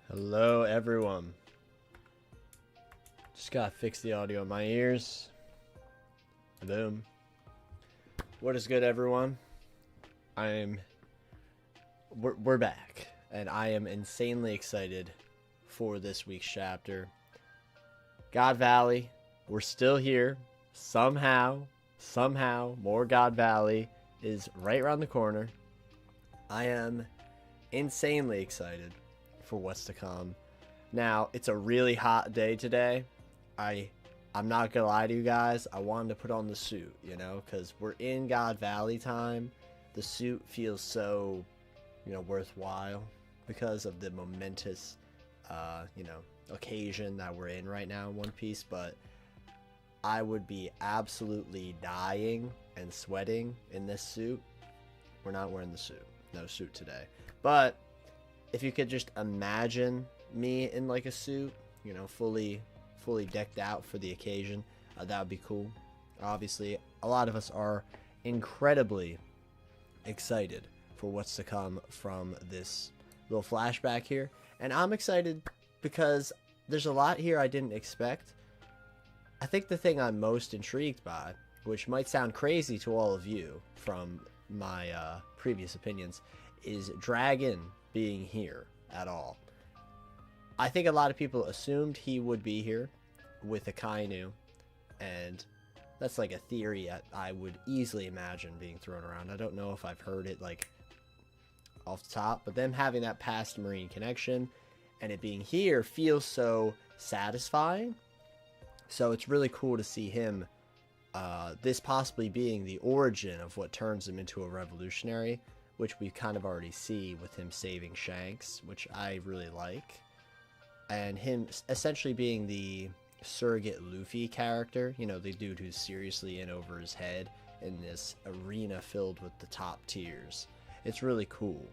Hello, everyone. Just gotta fix the audio in my ears. Boom. What is good, everyone? We're back, and I am insanely excited for this week's chapter. God Valley, we're still here. Somehow, more God Valley is right around the corner. I am insanely excited for what's to come. Now, it's a really hot day today. I'm not gonna lie to you guys, I wanted to put on the suit, because we're in God Valley time. The suit feels so, worthwhile because of the momentous, occasion that we're in right now in One Piece, but I would be absolutely dying and sweating in this suit. We're not wearing the suit. No suit today. But if you could just imagine me in like a suit, fully decked out for the occasion, that would be cool. Obviously, a lot of us are incredibly excited for what's to come from this little flashback here. And I'm excited because there's a lot here I didn't expect. I think the thing I'm most intrigued by, which might sound crazy to all of you from my previous opinions, is Dragon being here at all. I think a lot of people assumed he would be here with Akainu, and that's like a theory I would easily imagine being thrown around. I don't know if I've heard it like off the top, but them having that past Marine connection and it being here feels so satisfying. So it's really cool to see him, this possibly being the origin of what turns him into a revolutionary, which we kind of already see with him saving Shanks, which I really like. And him essentially being the surrogate Luffy character, the dude who's seriously in over his head in this arena filled with the top tiers. It's really cool.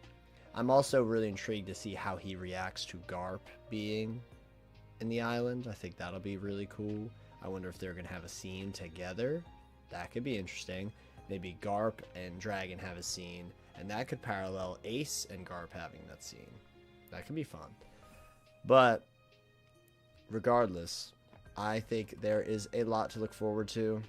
I'm also really intrigued to see how he reacts to Garp being in the island. I think that'll be really cool. I wonder if they're going to have a scene together. That could be interesting. Maybe Garp and Dragon have a scene, and that could parallel Ace and Garp having that scene. That could be fun. But regardless, I think there is a lot to look forward to.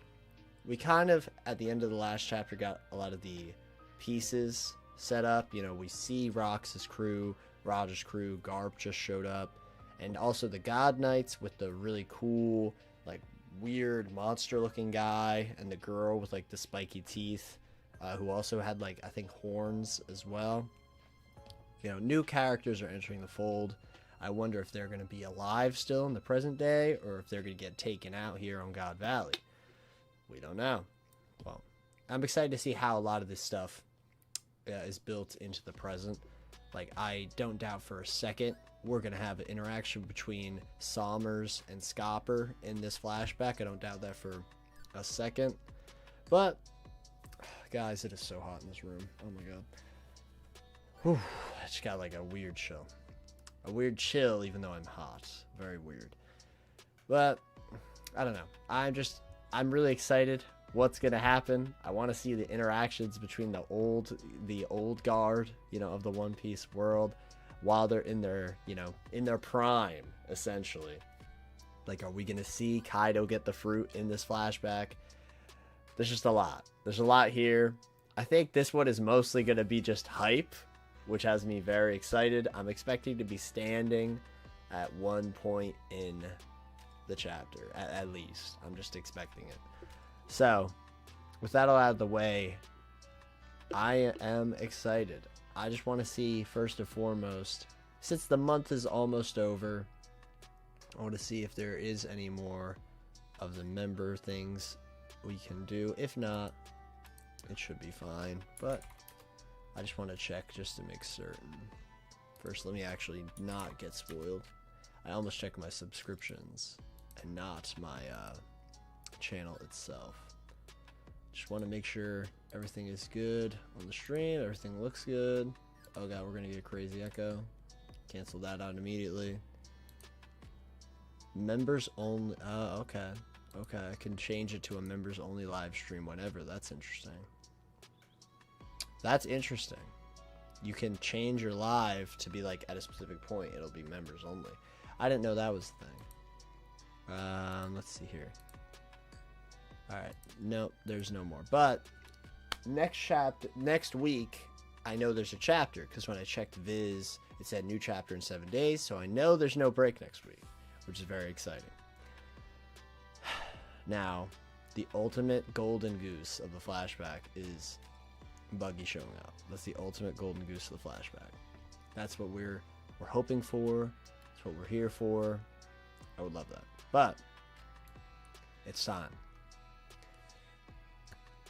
We kind of, at the end of the last chapter, got a lot of the pieces set up. We see Rox's crew, Roger's crew, Garp just showed up. And also the God Knights with the really cool, like, weird monster-looking guy, and the girl with, like, the spiky teeth, who also had, like, I think horns as well. New characters are entering the fold. I wonder if they're going to be alive still in the present day, or if they're going to get taken out here on God Valley. We don't know. Well, I'm excited to see how a lot of this stuff is built into the present. Like, I don't doubt for a second we're going to have an interaction between Sommers and Scopper in this flashback. I don't doubt that for a second. But, guys, it is so hot in this room. Oh my god. Whew, I just got like a weird chill. A weird chill even though I'm hot. Very weird. But, I don't know. I'm really excited what's going to happen. I want to see the interactions between the old guard, of the One Piece world, while they're in their, in their prime, essentially. Like, are we going to see Kaido get the fruit in this flashback? There's just a lot. There's a lot here. I think this one is mostly going to be just hype, which has me very excited. I'm expecting to be standing at one point in the chapter, at least. I'm just expecting it. So, with that all out of the way, I am excited. I just want to see, first and foremost, since the month is almost over, I want to see if there is any more of the member things we can do. If not, it should be fine. But I just want to check just to make certain. First, let me actually not get spoiled. I almost checked my subscriptions and not my channel itself. Just want to make sure everything is good on the stream. Everything looks good. Oh god, we're gonna get a crazy echo. Cancel that out immediately. Members only. Okay. I can change it to a members only live stream whenever. That's interesting. you can change your live to be like at a specific point. It'll be members only. I didn't know that was the thing. Let's see here. All right, nope, there's no more. But next week, I know there's a chapter because when I checked Viz, it said new chapter in 7 days. So I know there's no break next week, which is very exciting. Now, the ultimate golden goose of the flashback is Buggy showing up. That's the ultimate golden goose of the flashback. That's what we're hoping for. That's what we're here for. I would love that. But it's time.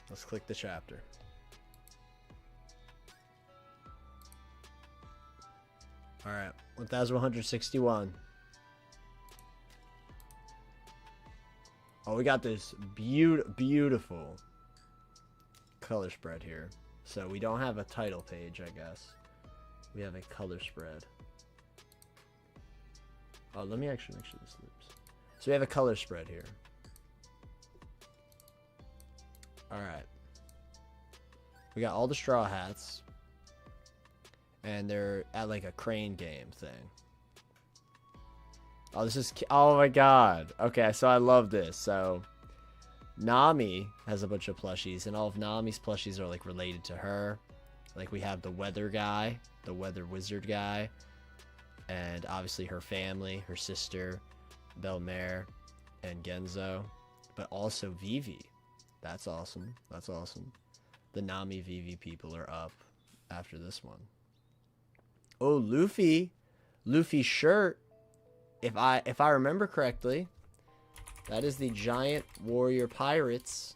Let's click the chapter. All right, 1161. Oh, we got this beautiful color spread here. So we don't have a title page, I guess. We have a color spread. Oh, let me actually make sure this loops. So we have a color spread here. All right. We got all the Straw Hats. And they're at like a crane game thing. Oh, this is... Oh my god. Okay, so I love this. So, Nami has a bunch of plushies. And all of Nami's plushies are like related to her. Like we have the weather guy. The weather wizard guy. And obviously her family. Her sister. Belmare. And Genzo. But also Vivi. That's awesome. That's awesome. The Nami Vivi people are up after this one. Oh, Luffy. Luffy's shirt. If I remember correctly, that is the Giant Warrior Pirates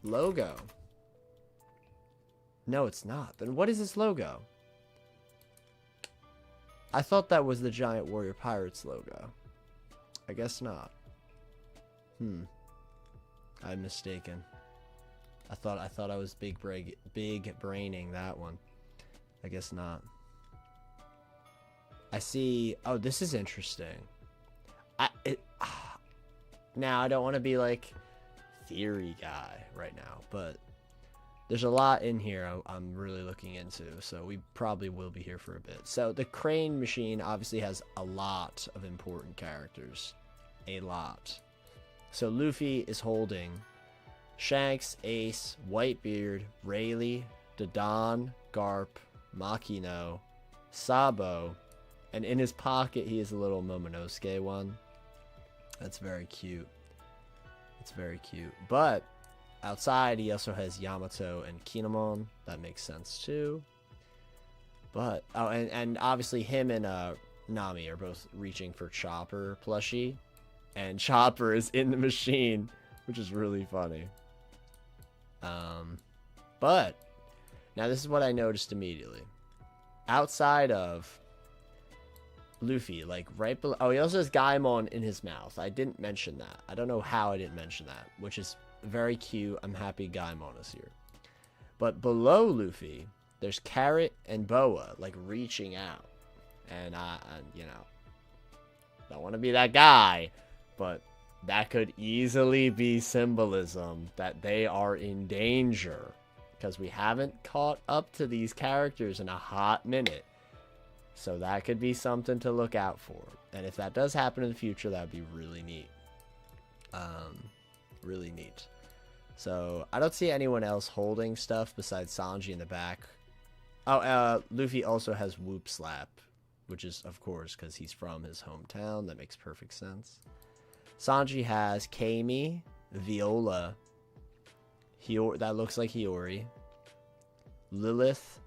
logo. No, it's not. Then what is this logo? I thought that was the Giant Warrior Pirates logo. I guess not. I'm mistaken. I thought I was big braining that one. I guess not. I see. Oh, this is interesting. Now I don't want to be like theory guy right now, but there's a lot in here I'm really looking into, so we probably will be here for a bit. So the crane machine obviously has a lot of important characters. A lot. So Luffy is holding Shanks, Ace, Whitebeard, Rayleigh, Dodon, Garp, Makino, Sabo, and in his pocket he has a little Momonosuke one. That's very cute. It's very cute. But outside he also has Yamato and Kinemon. That makes sense too. But oh, and obviously him and Nami are both reaching for Chopper plushie, and Chopper is in the machine, which is really funny. But now this is what I noticed immediately. Outside of Luffy, like right below, oh, he also has Gaimon in his mouth. I didn't mention that. I don't know how I didn't mention that, which is very cute. I'm happy Gaimon is here. But below Luffy, there's Carrot and Boa, like reaching out. And you know, don't want to be that guy, but that could easily be symbolism that they are in danger, because we haven't caught up to these characters in a hot minute. So that could be something to look out for. And if that does happen in the future, that would be really neat. Really neat. So I don't see anyone else holding stuff besides Sanji in the back. Oh, Luffy also has Whoop Slap, which is, of course, because he's from his hometown. That makes perfect sense. Sanji has Kami, Viola, that looks like Hiyori, Lilith,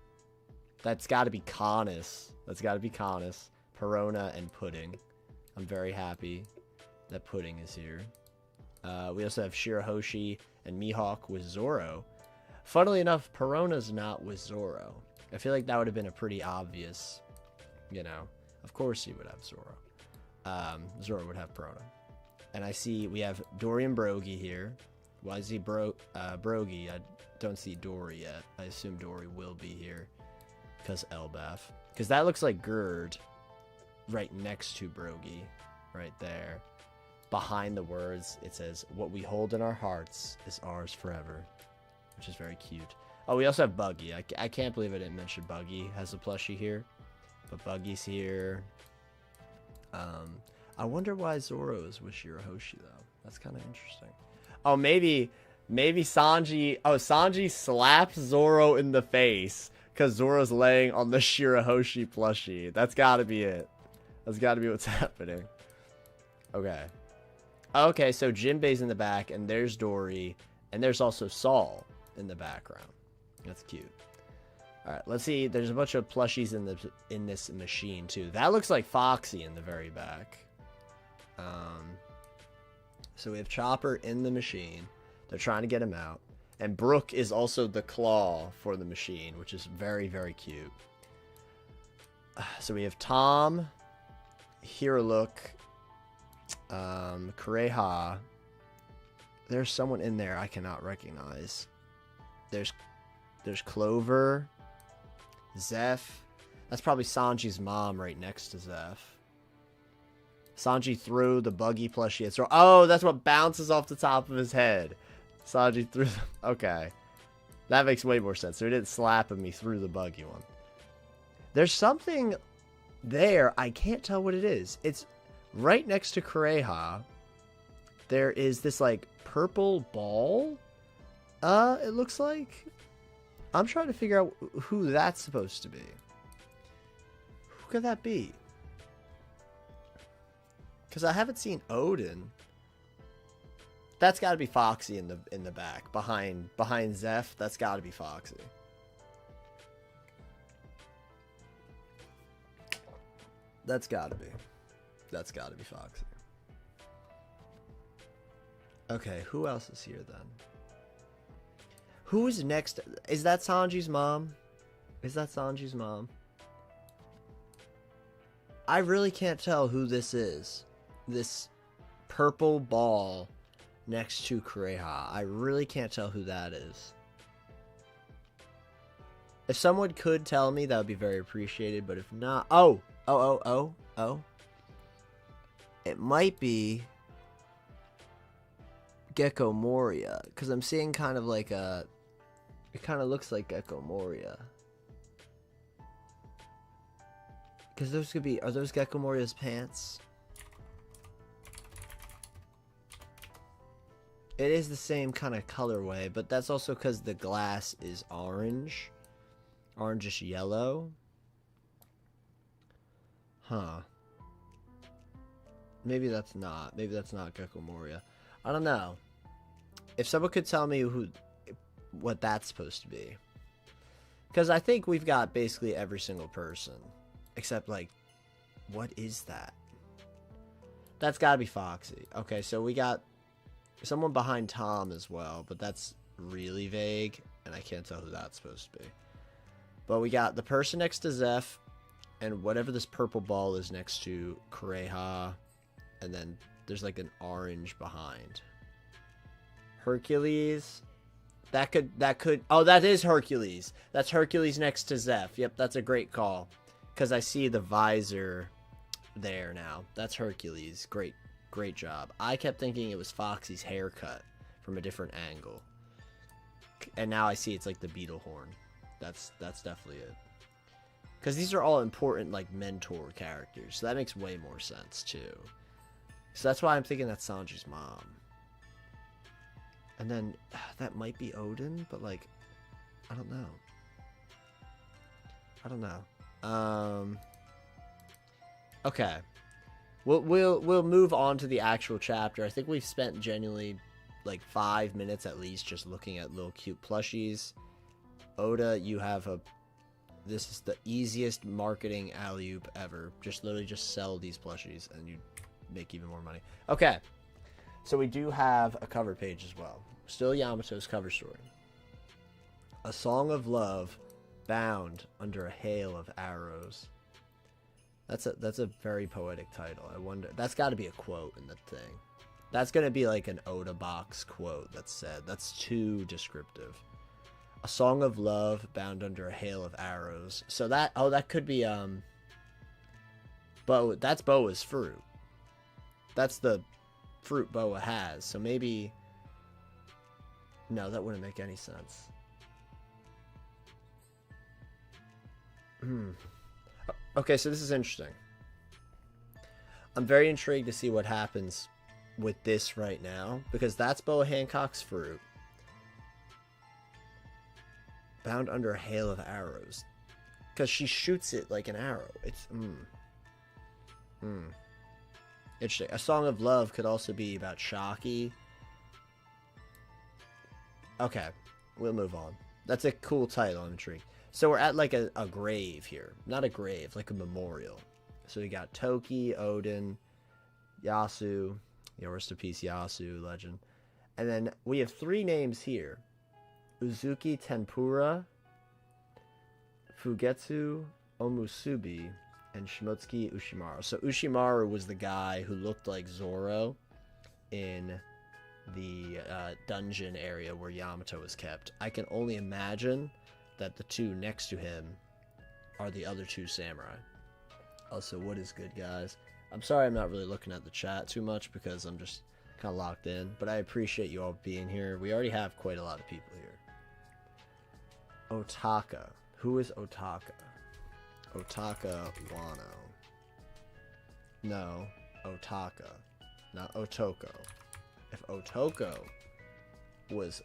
that's got to be Canis. That's got to be Canis, Perona, and Pudding. I'm very happy that Pudding is here. We also have Shirahoshi and Mihawk with Zoro. Funnily enough, Perona's not with Zoro. I feel like that would have been a pretty obvious, you know, of course he would have Zoro. Zoro would have Perona. And I see we have Dory and Brogy here. Why is he Brogy? I don't see Dory yet. I assume Dory will be here because Elbaf. Because that looks like Gerd right next to Brogy, right there. Behind the words, it says, "What we hold in our hearts is ours forever," which is very cute. Oh, we also have Buggy. I can't believe I didn't mention Buggy has a plushie here. But Buggy's here. I wonder why Zoro is with Shirahoshi, though. That's kind of interesting. Oh, maybe Sanji... Oh, Sanji slaps Zoro in the face because Zoro's laying on the Shirahoshi plushie. That's got to be it. That's got to be what's happening. Okay. Okay, so Jinbei's in the back, and there's Dory, and there's also Saul in the background. That's cute. All right, let's see. There's a bunch of plushies in this machine too. That looks like Foxy in the very back. So we have Chopper in the machine. They're trying to get him out, and Brooke is also the claw for the machine, which is very, very cute. So we have Tom, Hiralook, Kureha. There's someone in there I cannot recognize. There's Clover, Zeph. That's probably Sanji's mom right next to Zeph. Sanji threw the Buggy plushie at Zoro. Oh, that's what bounces off the top of his head. Sanji threw the... Okay. That makes way more sense. So he didn't slap him, he threw the Buggy one. There's something there. I can't tell what it is. It's right next to Kureha. There is this, like, purple ball. It looks like. I'm trying to figure out who that's supposed to be. Who could that be? Because I haven't seen Odin. That's got to be Foxy in the back behind Zeph. That's got to be Foxy. That's got to be. That's got to be Foxy. Okay, who else is here then? Who is next? Is that Sanji's mom? Is that Sanji's mom? I really can't tell who this is. This purple ball next to Kureha. I really can't tell who that is. If someone could tell me, that would be very appreciated. But if not... Oh! It might be Gecko Moria. Because I'm seeing kind of like a... It kind of looks like Gecko Moria. Because those could be... Are those Gecko Moria's pants? It is the same kind of colorway, but that's also because the glass is orange. Orangish yellow. Huh. Maybe that's not. Maybe that's not Gecko Moria. I don't know. If someone could tell me what that's supposed to be. Because I think we've got basically every single person. Except, like, what is that? That's got to be Foxy. Okay, so we got someone behind Tom as well, but that's really vague, and I can't tell who that's supposed to be. But we got the person next to Zeph, and whatever this purple ball is next to Kureha, and then there's like an orange behind. Hercules. That could. Oh, that is Hercules. That's Hercules next to Zeph. Yep, that's a great call. Because I see the visor there now. That's Hercules. Great job. I kept thinking it was Foxy's haircut from a different angle. And now I see it's like the beetle horn. That's definitely it. Because these are all important, like, mentor characters. So that makes way more sense, too. So that's why I'm thinking that's Sanji's mom. And then, that might be Odin, but, like, I don't know. Okay. We'll move on to the actual chapter. I think we've spent genuinely, like, 5 minutes at least just looking at little cute plushies. Oda, you have this is the easiest marketing alley-oop ever. Literally just sell these plushies and you make even more money. Okay. So we do have a cover page as well. Still Yamato's cover story. A Song of Love bound under a hail of arrows. That's a very poetic title. I wonder, that's got to be a quote in the thing. That's going to be like an Oda box quote that's said. That's too descriptive. A Song of Love bound under a hail of arrows. So that could be that's Boa's fruit. That's the fruit Boa has. So maybe no, that wouldn't make any sense. Okay, so this is interesting. I'm very intrigued to see what happens with this right now, because that's Boa Hancock's fruit. Bound under a hail of arrows. Because she shoots it like an arrow. It's, Interesting. A Song of Love could also be about Shocky. Okay, we'll move on. That's a cool title, I'm intrigued. So we're at like a grave here. Not a grave, like a memorial. So we got Toki, Odin, Yasu. Yeah, rest in peace, Yasu, legend. And then we have 3 names here. Uzuki Tempura, Fugetsu Omusubi, and Shimotsuki Ushimaru. So Ushimaru was the guy who looked like Zoro in the dungeon area where Yamato was kept. I can only imagine that the 2 next to him are the other 2 samurai. Also, what is good, guys? I'm sorry I'm not really looking at the chat too much because I'm just kind of locked in, but I appreciate you all being here. We already have quite a lot of people here. Otaka. Who is Otaka? Otaka Wano. No, Otaka, not Otoko. If Otoko was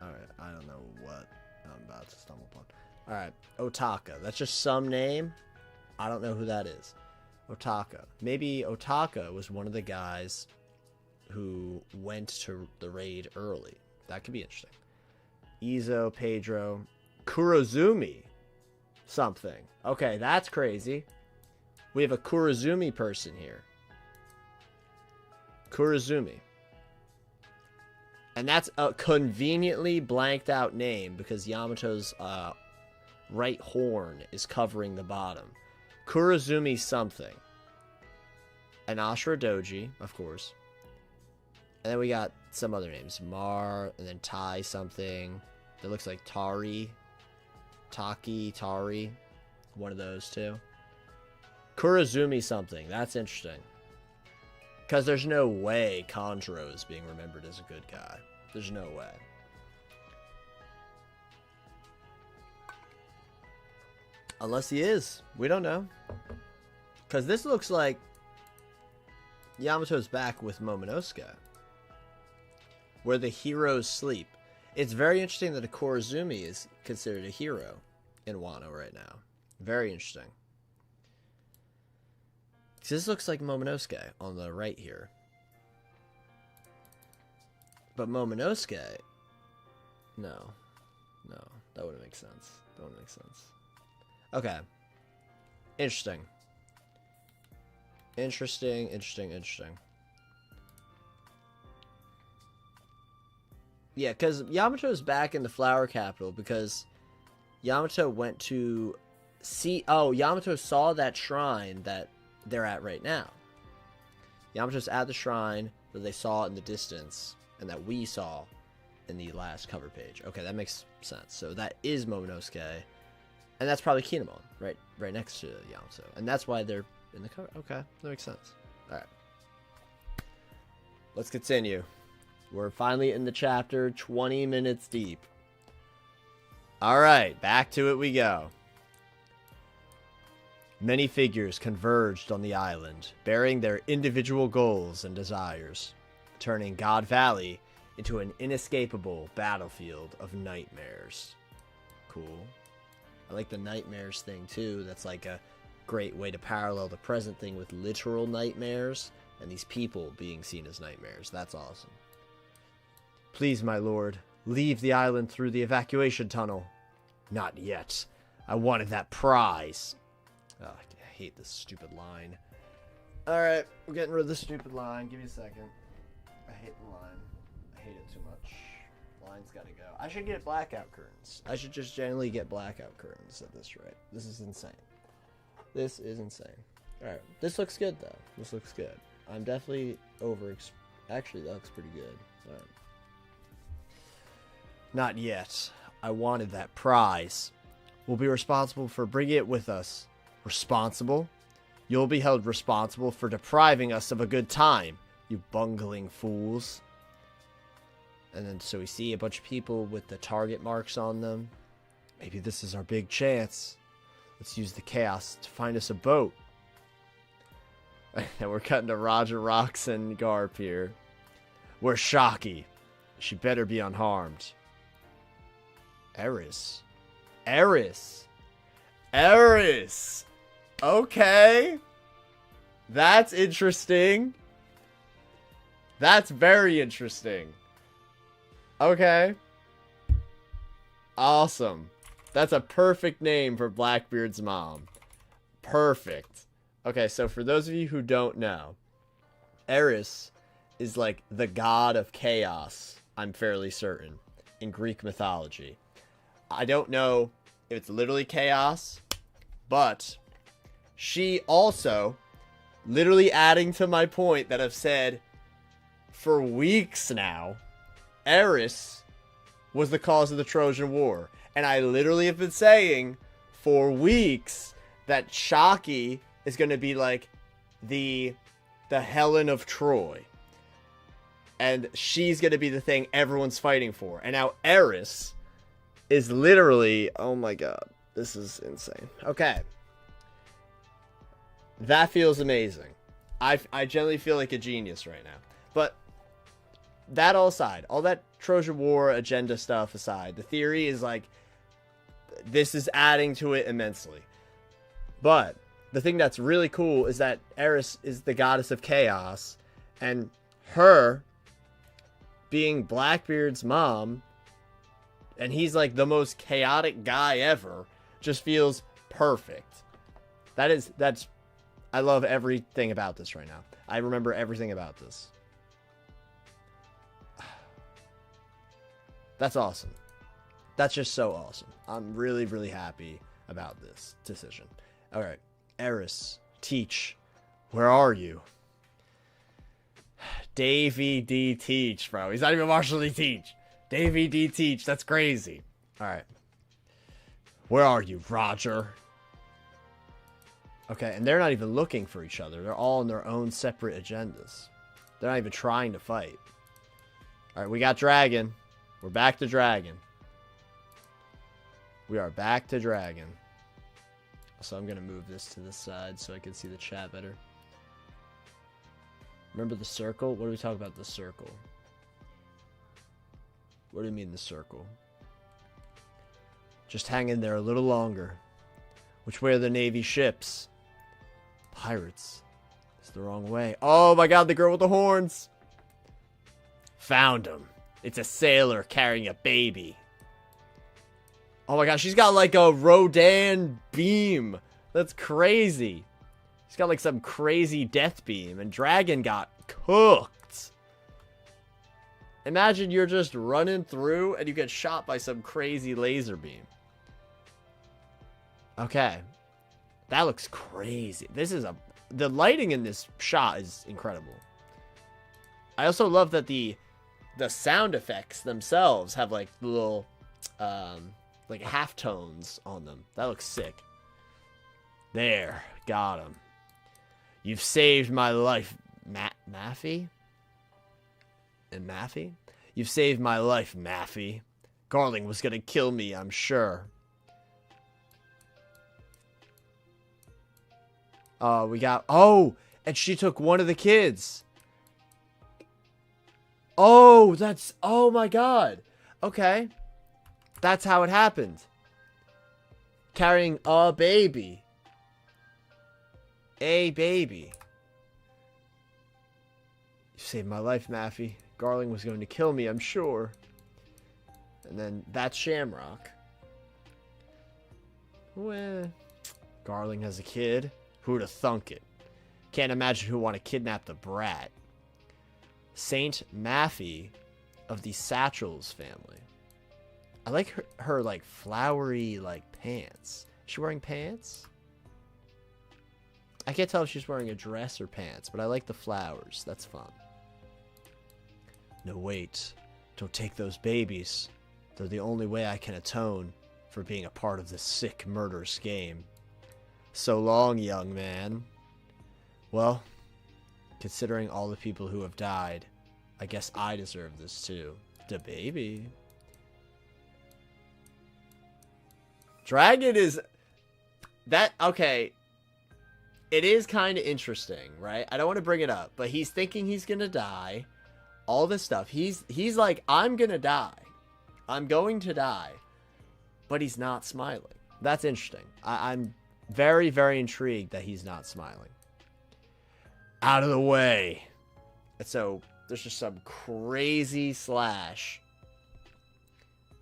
Alright, I don't know what I'm about to stumble upon. Alright, Otaka. That's just some name. I don't know who that is. Otaka. Maybe Otaka was one of the guys who went to the raid early. That could be interesting. Izo, Pedro, Kurozumi. Something. Okay, that's crazy. We have a Kurozumi person here. Kurozumi. And that's a conveniently blanked out name because Yamato's right horn is covering the bottom. Kurozumi something. An Ashura Doji, of course. And then we got some other names. Mar, and then Tai something. That looks like Tari. Taki, Tari. One of those two. Kurozumi something. That's interesting. Because there's no way Kanjuro is being remembered as a good guy. There's no way. Unless he is. We don't know. Because this looks like Yamato's back with Momonosuke, where the heroes sleep. It's very interesting that a Kurozumi is considered a hero in Wano right now. Very interesting. This looks like Momonosuke on the right here. But Momonosuke... No. No. That wouldn't make sense. That wouldn't make sense. Okay. Interesting. Interesting, interesting, interesting. Yeah, because Yamato's back in the Flower Capital because Yamato went to see... Oh, Yamato saw that shrine that they're at right now. Yamato's at the shrine that they saw in the distance and that we saw in the last cover page. Okay, that makes sense. So that is Momonosuke, and that's probably Kinemon, right next to Yamato, and that's why they're in the cover. Okay, that makes sense. All right, let's continue. We're finally in the chapter, 20 minutes deep. All right, back to it we go. Many figures converged on the island, bearing their individual goals and desires, turning God Valley into an inescapable battlefield of nightmares. Cool. I like the nightmares thing, too. That's like a great way to parallel the present thing with literal nightmares and these people being seen as nightmares. That's awesome. Please, my lord, leave the island through the evacuation tunnel. Not yet. I wanted that prize. Oh, I hate this stupid line. Alright, we're getting rid of this stupid line. Give me a second. I hate the line. I hate it too much. Line's gotta go. I should get blackout curtains. I should just generally get blackout curtains at this rate. This is insane. This is insane. Alright, this looks good though. This looks good. I'm definitely Actually, that looks pretty good. Alright. Not yet. I wanted that prize. We'll be responsible for bringing it with us. Responsible? You'll be held responsible for depriving us of a good time, you bungling fools. And then so we see a bunch of people with the target marks on them. Maybe this is our big chance. Let's use the chaos to find us a boat. And we're cutting to Roger, Rox, and Garp here. Where's Shocky? She better be unharmed. Eris. Eris. Eris. Okay. That's interesting. That's very interesting. Okay. Awesome. That's a perfect name for Blackbeard's mom. Perfect. Okay, so for those of you who don't know, Eris is like the god of chaos, I'm fairly certain, in Greek mythology. I don't know if it's literally chaos, but she also, literally adding to my point that I've said for weeks now, Eris was the cause of the Trojan War. And I literally have been saying for weeks that Shocky is going to be like the Helen of Troy. And she's going to be the thing everyone's fighting for. And now Eris is literally, oh my god, this is insane. Okay. That feels amazing. I generally feel like a genius right now. But that all aside, all that Trojan War agenda stuff aside, the theory is like, this is adding to it immensely. But the thing that's really cool is that Eris is the goddess of chaos, and her being Blackbeard's mom, and he's like the most chaotic guy ever, just feels perfect. That's I love everything about this right now. I remember everything about this. That's awesome. That's just so awesome. I'm really, really happy about this decision. All right. Eris, Teach, where are you? Davey D. Teach, bro. He's not even Marshall D. Teach. Davey D. Teach. That's crazy. All right. Where are you, Roger? Okay, and they're not even looking for each other. They're all on their own separate agendas. They're not even trying to fight. All right, we got Dragon. We're back to Dragon. We are back to Dragon. So I'm going to move this to the side so I can see the chat better. Remember the circle? What do we talk about the circle? What do you mean the circle? Just hang in there a little longer. Which way are the Navy ships? Pirates. It's the wrong way. Oh my god, the girl with the horns. Found him. It's a sailor carrying a baby. Oh my god, she's got like a Rodan beam. That's crazy. She's got like some crazy death beam. And Dragon got cooked. Imagine you're just running through and you get shot by some crazy laser beam. Okay. That looks crazy. The lighting in this shot is incredible. I also love that the sound effects themselves have like little like half tones on them. That looks sick. There, got him. You've saved my life, Maffy? And Maffy? You've saved my life, Maffy. Garling was gonna kill me, I'm sure. We got... Oh! And she took one of the kids. Oh, that's... Oh my god. Okay. That's how it happened. Carrying a baby. A baby. You saved my life, Maffy. Garling was going to kill me, I'm sure. And then that's Shamrock. Well, Garling has a kid. Who'd have thunk it? Can't imagine who'd want to kidnap the brat. Saint Maffy of the Satchels family. I like her like flowery like pants. Is she wearing pants? I can't tell if she's wearing a dress or pants, but I like the flowers. That's fun. No, wait. Don't take those babies. They're the only way I can atone for being a part of this sick, murderous game. So long, young man. Well, considering all the people who have died, I guess I deserve this too. The baby. Dragon is... That... Okay. It is kind of interesting, right? I don't want to bring it up, but he's thinking he's gonna die. All this stuff. He's like, I'm gonna die. I'm going to die. But he's not smiling. That's interesting. I'm very, very intrigued that he's not smiling. Out of the way. And so, there's just some crazy slash.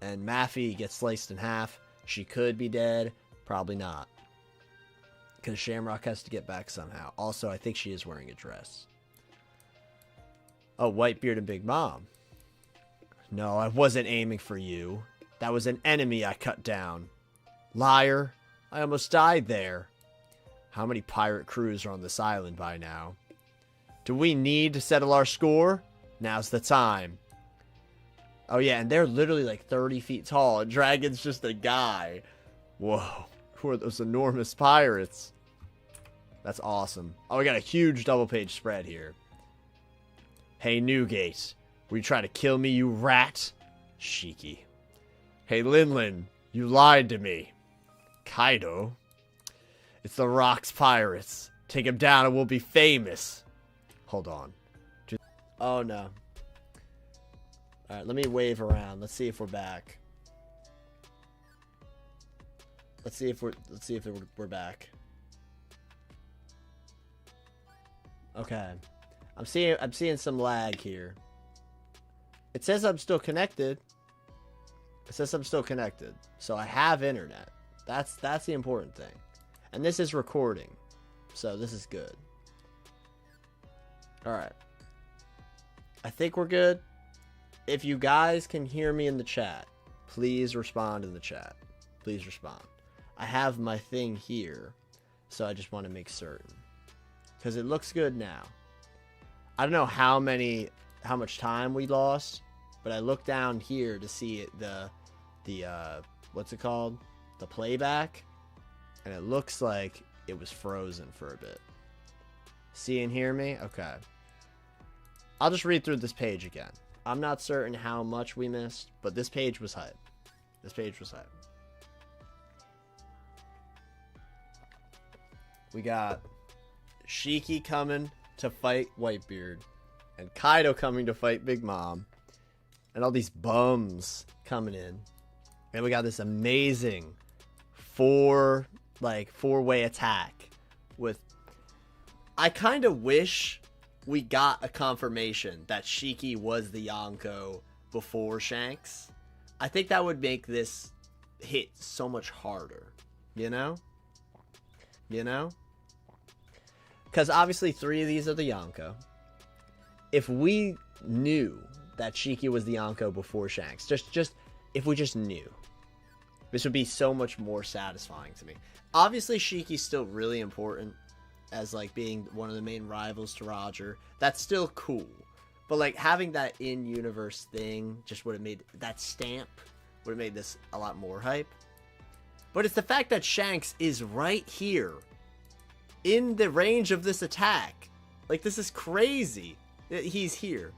And Maffy gets sliced in half. She could be dead. Probably not. Because Shamrock has to get back somehow. Also, I think she is wearing a dress. Oh, Whitebeard and Big Mom. No, I wasn't aiming for you. That was an enemy I cut down. Liar. I almost died there. How many pirate crews are on this island by now? Do we need to settle our score? Now's the time. Oh yeah, and they're literally like 30 feet tall. And Dragon's just a guy. Whoa. Who are those enormous pirates? That's awesome. Oh, we got a huge double page spread here. Hey, Newgate. Were you trying to kill me, you rat? Shiki. Hey, Linlin. You lied to me. Kaido. It's the Rock's pirates. Take him down and we'll be famous. Hold on. Oh, no. Alright, let me wave around. Let's see if we're back. Let's see if we're back. Okay. I'm seeing some lag here. It says I'm still connected. It says I'm still connected. So I have internet. That's the important thing. And this is recording. So this is good. Alright. I think we're good. If you guys can hear me in the chat, please respond in the chat. Please respond. I have my thing here, so I just want to make certain. Because it looks good now. I don't know how much time we lost, but I looked down here to see it, the what's it called? The playback, and it looks like it was frozen for a bit. See and hear me? Okay. I'll just read through this page again. I'm not certain how much we missed, but this page was hype. This page was hype. We got Shiki coming to fight Whitebeard, and Kaido coming to fight Big Mom, and all these bums coming in. And we got this amazing four-way attack with... I kind of wish we got a confirmation that Shiki was the Yonko before Shanks. I think that would make this hit so much harder, you know? You know? Because obviously 3 of these are the Yonko. If we knew that Shiki was the Yonko before Shanks, just if we just knew, this would be so much more satisfying to me. Obviously Shiki's still really important as like being one of the main rivals to Roger. That's still cool. But like having that in-universe thing just would have made that stamp would have made this a lot more hype. But it's the fact that Shanks is right here in the range of this attack. Like, this is crazy. He's here.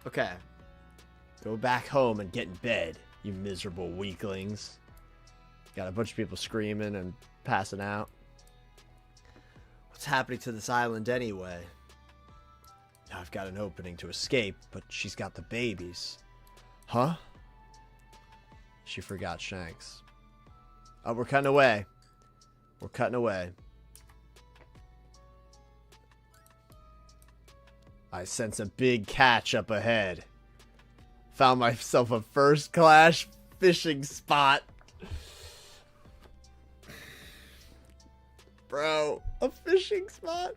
Okay. Go back home and get in bed, you miserable weaklings. Got a bunch of people screaming and passing out. What's happening to this island anyway? I've got an opening to escape, but she's got the babies. Huh? She forgot Shanks. Oh, we're cutting away. We're cutting away. I sense a big catch up ahead. Found myself a first-class fishing spot. Bro, a fishing spot?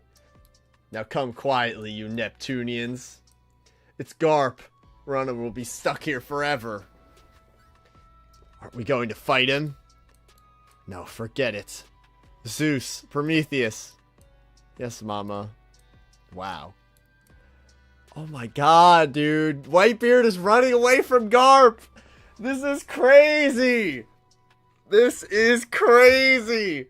Now come quietly, you Neptunians. It's Garp. Rona will be stuck here forever. Aren't we going to fight him? No, forget it. Zeus, Prometheus. Yes, mama. Wow. Oh my god, dude. Whitebeard is running away from Garp. This is crazy. This is crazy.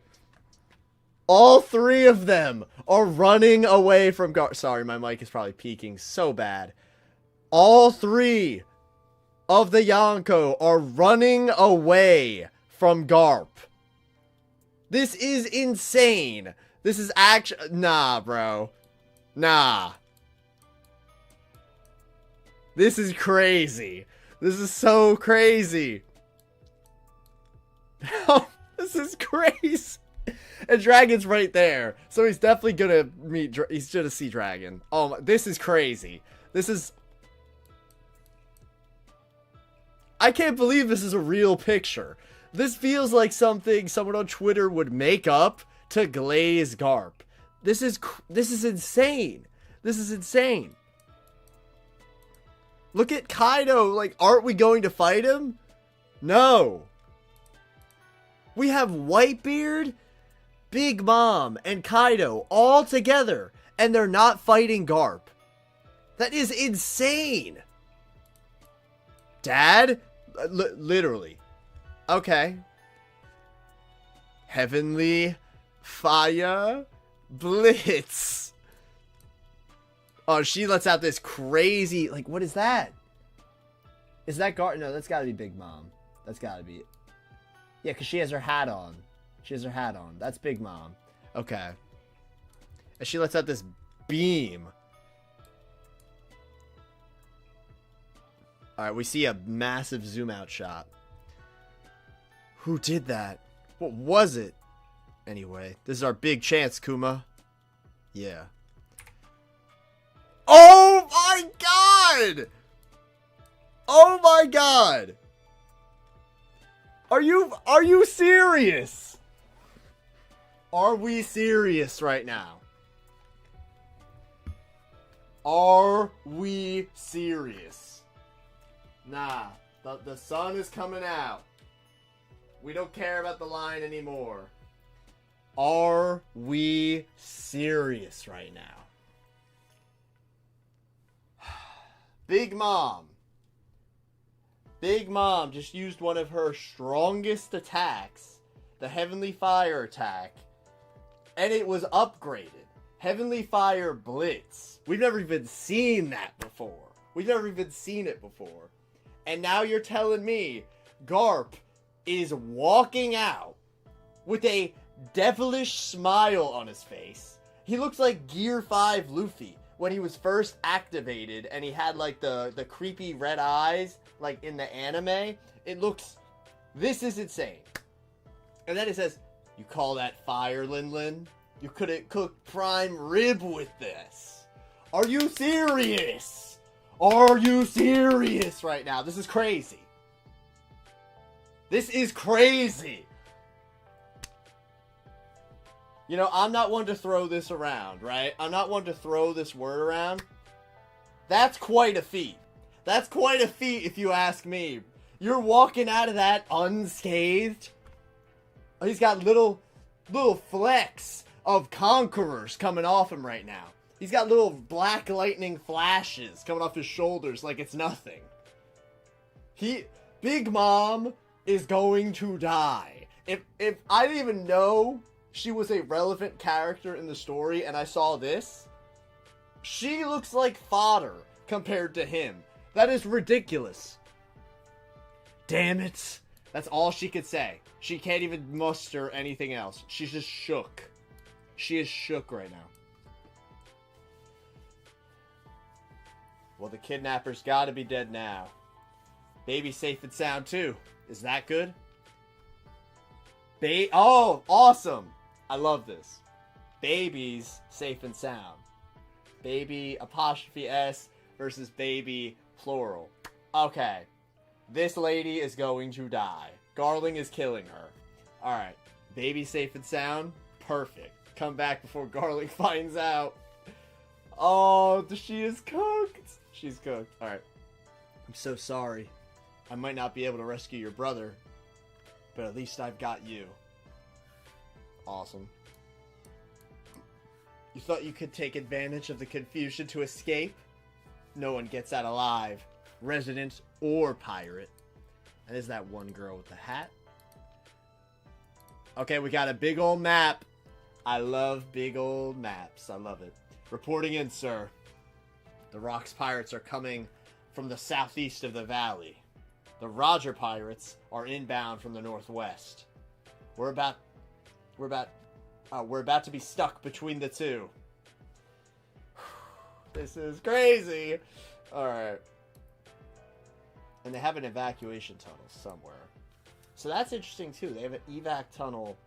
All 3 of them are running away from Garp. Sorry, my mic is probably peaking so bad. All three of the Yonko are running away from Garp. This is insane. This is actually... Nah, bro. Nah. This is crazy. This is so crazy. This is crazy. And Dragon's right there. So he's definitely gonna meet... He's gonna see Dragon. Oh my... This is crazy. This is... I can't believe this is a real picture. This feels like something someone on Twitter would make up to glaze Garp. This is insane. This is insane. Look at Kaido. Like, aren't we going to fight him? No. We have Whitebeard, Big Mom, and Kaido all together, and they're not fighting Garp. That is insane. Dad? Literally. Okay. Heavenly Fire Blitz. Oh, she lets out this crazy... Like, what is that? Is that Garp? No, that's gotta be Big Mom. That's gotta be it. Yeah, because she has her hat on. She has her hat on. That's Big Mom. Okay. And she lets out this beam. Alright, we see a massive zoom out shot. Who did that? What was it? Anyway, this is our big chance, Kuma. Yeah. Oh my god! Oh my god! Are you serious? Are we serious right now? Are we serious? Nah, the sun is coming out. We don't care about the line anymore. Are we serious right now? Big Mom. Big Mom just used one of her strongest attacks, the Heavenly Fire attack, and it was upgraded. Heavenly Fire Blitz. We've never even seen that before. We've never even seen it before. And now you're telling me Garp is walking out with a devilish smile on his face. He looks like Gear 5 Luffy when he was first activated and he had like the creepy red eyes like in the anime. It looks... This is insane. And then it says, you call that fire, Lin? You couldn't cook prime rib with this. Are you serious? Are you serious right now? This is crazy. This is crazy. You know, I'm not one to throw this around, right? I'm not one to throw this word around. That's quite a feat. That's quite a feat if you ask me. You're walking out of that unscathed. He's got little flecks of conquerors coming off him right now. He's got little black lightning flashes coming off his shoulders like it's nothing. Big Mom is going to die. If I didn't even know she was a relevant character in the story and I saw this, she looks like fodder compared to him. That is ridiculous. Damn it. That's all she could say. She can't even muster anything else. She's just shook. She is shook right now. Well, the kidnapper's gotta be dead now. Baby's safe and sound too. Is that good? Oh, awesome. I love this. Baby's safe and sound. Baby apostrophe S versus baby plural. Okay. This lady is going to die. Garling is killing her. Alright. Baby safe and sound. Perfect. Come back before Garling finds out. Oh, she is cooked. She's cooked. Alright. I'm so sorry. I might not be able to rescue your brother, but at least I've got you. Awesome. You thought you could take advantage of the confusion to escape? No one gets out alive. Resident or pirate. And is that one girl with the hat? Okay, we got a big old map. I love big old maps. I love it. Reporting in, sir. The Rocks pirates are coming from the southeast of the valley. The Roger pirates are inbound from the northwest. We're about to be stuck between the two. This is crazy. All right. And they have an evacuation tunnel somewhere. So that's interesting too. They have an evac tunnel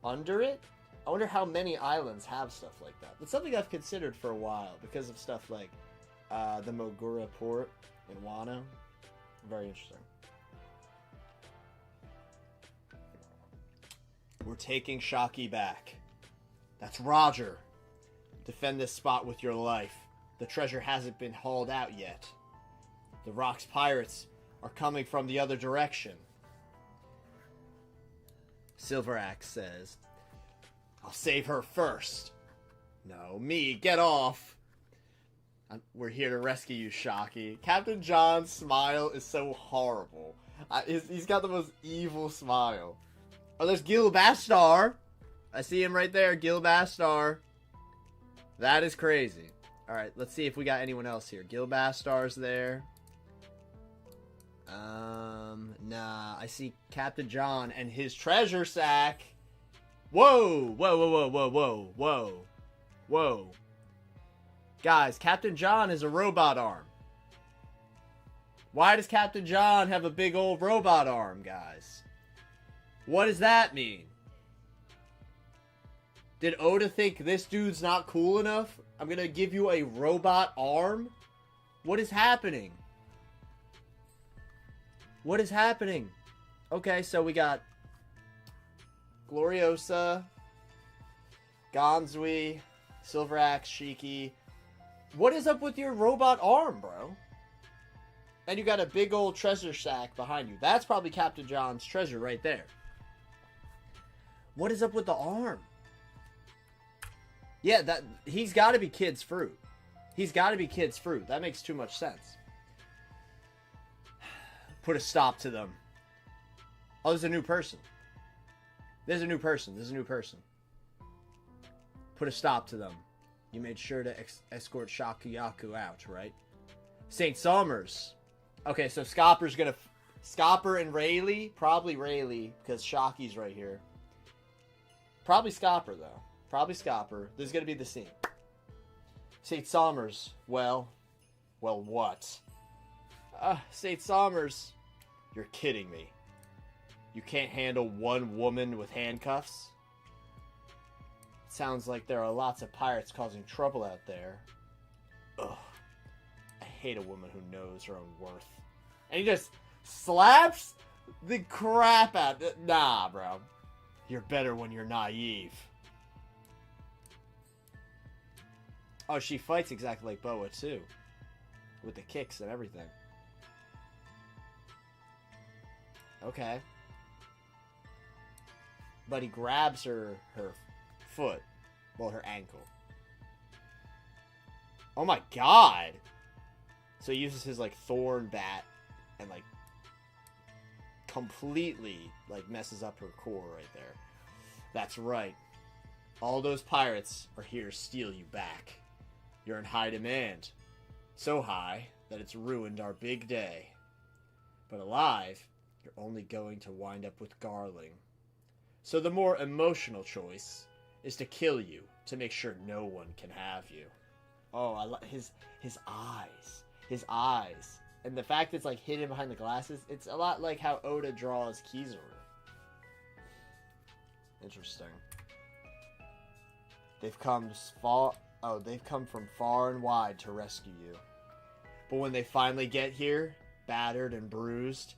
under it. I wonder how many islands have stuff like that. It's something I've considered for a while because of stuff like the Mogura port in Wano. Very interesting. We're taking Shaki back. That's Roger. Defend this spot with your life. The treasure hasn't been hauled out yet. The Rock's pirates are coming from the other direction. Silver Axe says, I'll save her first. No, me, get off. We're here to rescue you, Shaki. Captain John's smile is so horrible. He's got the most evil smile. Oh, there's Gilbastar. I see him right there, Gilbastar. That is crazy. Alright, let's see if we got anyone else here. Gilbastar's there. Nah. I see Captain John and his treasure sack. Whoa! Whoa. Guys, Captain John is a robot arm. Why does Captain John have a big old robot arm, guys? What does that mean? Did Oda think this dude's not cool enough? I'm gonna give you a robot arm? What is happening? What is happening? Okay, so we got Gloriosa, Gonzui, Silver Axe, Shiki. What is up with your robot arm, bro? And you got a big old treasure sack behind you. That's probably Captain John's treasure right there. What is up with the arm? Yeah, he's got to be Kid's fruit. He's got to be Kid's fruit. That makes too much sense. Put a stop to them. Oh, there's a new person. There's a new person. Put a stop to them. You made sure to escort Shakuyaku out, right? St. Somers. Okay, so Scopper's gonna... Scopper and Rayleigh? Probably Rayleigh, because Shaki's right here. Probably Scopper, though. Probably Scopper. This is gonna be the scene. St. Somers. Well, what? St. Somers. You're kidding me. You can't handle one woman with handcuffs? Sounds like there are lots of pirates causing trouble out there. Ugh. I hate a woman who knows her own worth. And he just slaps the crap out. Nah, bro. You're better when you're naive. Oh, she fights exactly like Boa, too. With the kicks and everything. Okay. But he grabs her foot. Well, her ankle. Oh my god! So he uses his, like, thorn bat and, like, completely, like, messes up her core right there. That's right. All those pirates are here to steal you back. You're in high demand. So high that it's ruined our big day. But alive, you're only going to wind up with Garling. So the more emotional choice is to kill you to make sure no one can have you. Oh, I like his eyes. His eyes. And the fact it's like hidden behind the glasses, it's a lot like how Oda draws Kizaru. Interesting. They've come from far and wide to rescue you. But when they finally get here, battered and bruised,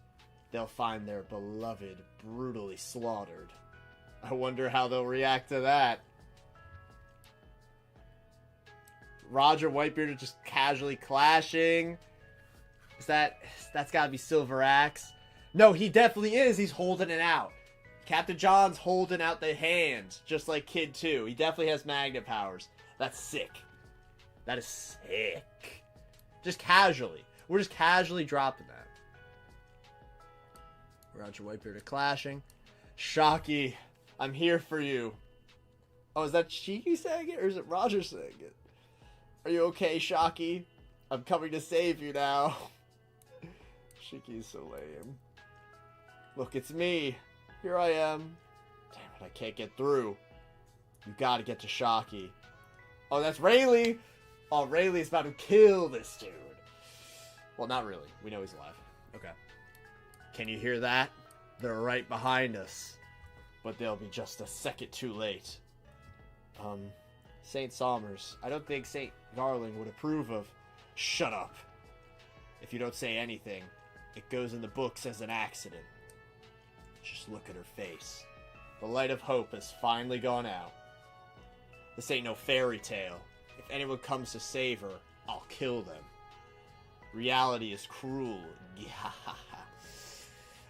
they'll find their beloved brutally slaughtered. I wonder how they'll react to that. Roger Whitebeard are just casually clashing. That's gotta be Silver Axe. No, he definitely is. He's holding it out. Captain John's holding out the hand, just like Kid 2. He definitely has magnet powers. That's sick. That is sick. Just casually. We're just casually dropping that. Roger Whitebeard are clashing. Shaki, I'm here for you. Oh, is that Shiki saying it, or is it Roger saying it? Are you okay, Shaki? I'm coming to save you now. Shiki's so lame. Look, it's me. Here I am. Damn it, I can't get through. You gotta get to Shaki. Oh, that's Rayleigh! Oh, Rayleigh's about to kill this dude. Well, not really. We know he's alive. Okay. Can you hear that? They're right behind us. But they'll be just a second too late. St. Somers. I don't think St. Garland would approve of... Shut up. If you don't say anything, it goes in the books as an accident. Just look at her face. The light of hope has finally gone out. This ain't no fairy tale. If anyone comes to save her, I'll kill them. Reality is cruel.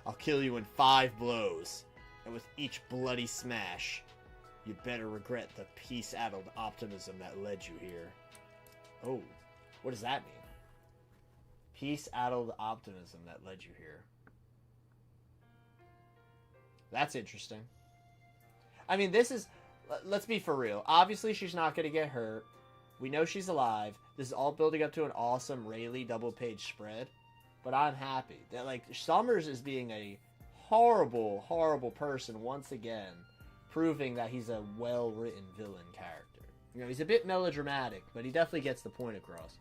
I'll kill you in 5 blows. And with each bloody smash, you'd better regret the peace-addled optimism that led you here. Oh, what does that mean? Peace-addled optimism that led you here. That's interesting. I mean, this is... Let's be for real. Obviously, she's not going to get hurt. We know she's alive. This is all building up to an awesome Rayleigh double-page spread. But I'm happy. That, like, Somers is being a horrible, horrible person once again. Proving that he's a well-written villain character. You know, he's a bit melodramatic, but he definitely gets the point across.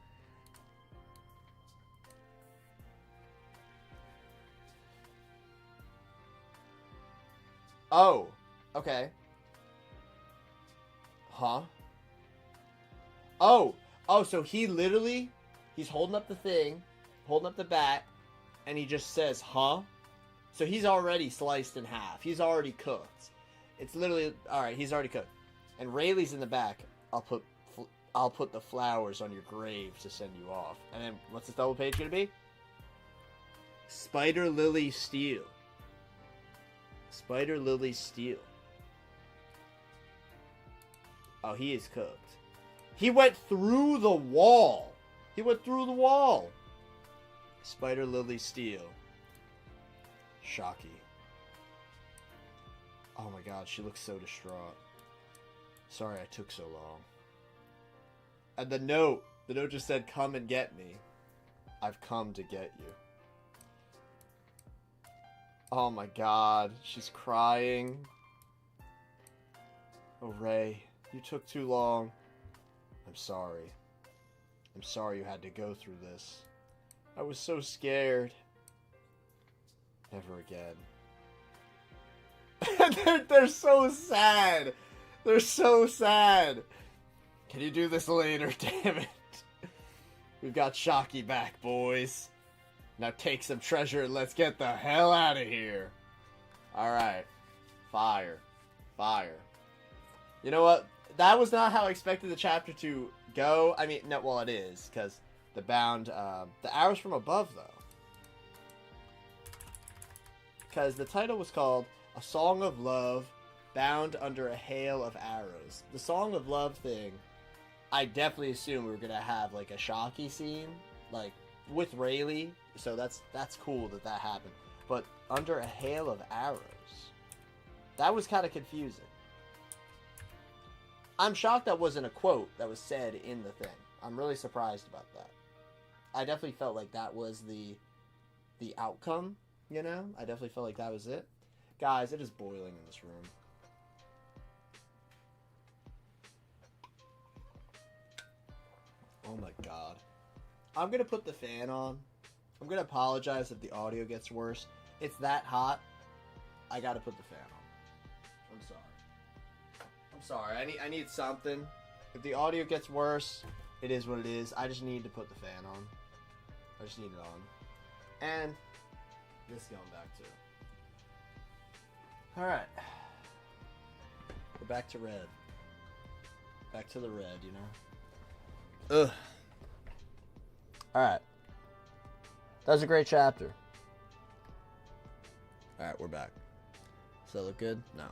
Oh, okay. Huh? Oh, so he literally, he's holding up the thing, holding up the bat, and he just says, huh? So he's already sliced in half. He's already cooked. It's literally, alright, he's already cooked. And Rayleigh's in the back. I'll put the flowers on your grave to send you off. And then, what's this double page gonna be? Spider Lily Steel. Spider Lily Steel. Oh, he is cooked. He went through the wall. He went through the wall. Spider Lily Steel. Shaki. Oh my god, she looks so distraught. Sorry I took so long. And the note just said, come and get me. I've come to get you. Oh my god, she's crying. Oh, Ray, you took too long. I'm sorry. I'm sorry you had to go through this. I was so scared. Never again. they're so sad. They're so sad. Can you do this later? Damn it. We've got Shaki back, boys. Now take some treasure and let's get the hell out of here. Alright. Fire. Fire. You know what? That was not how I expected the chapter to go. I mean, no, well, it is, because the bound, the arrows from above, though. Because the title was called A Song of Love, Bound Under a Hail of Arrows. The Song of Love thing, I definitely assumed we were going to have, like, a Shaki scene, like, with Rayleigh, so that's cool that happened. But under a hail of arrows, that was kind of confusing. I'm shocked that wasn't a quote that was said in the thing. I'm really surprised about that. I definitely felt like that was the outcome, you know? I definitely felt like that was it. Guys, it is boiling in this room. Oh my god. I'm going to put the fan on. I'm going to apologize if the audio gets worse. It's that hot. I got to put the fan on. I'm sorry. I'm sorry. I need something. If the audio gets worse, it is what it is. I just need to put the fan on. I just need it on. And this is going back too. Alright. We're back to red. Back to the red, you know? Ugh. Alright. That was a great chapter. Alright, we're back. Does that look good? No.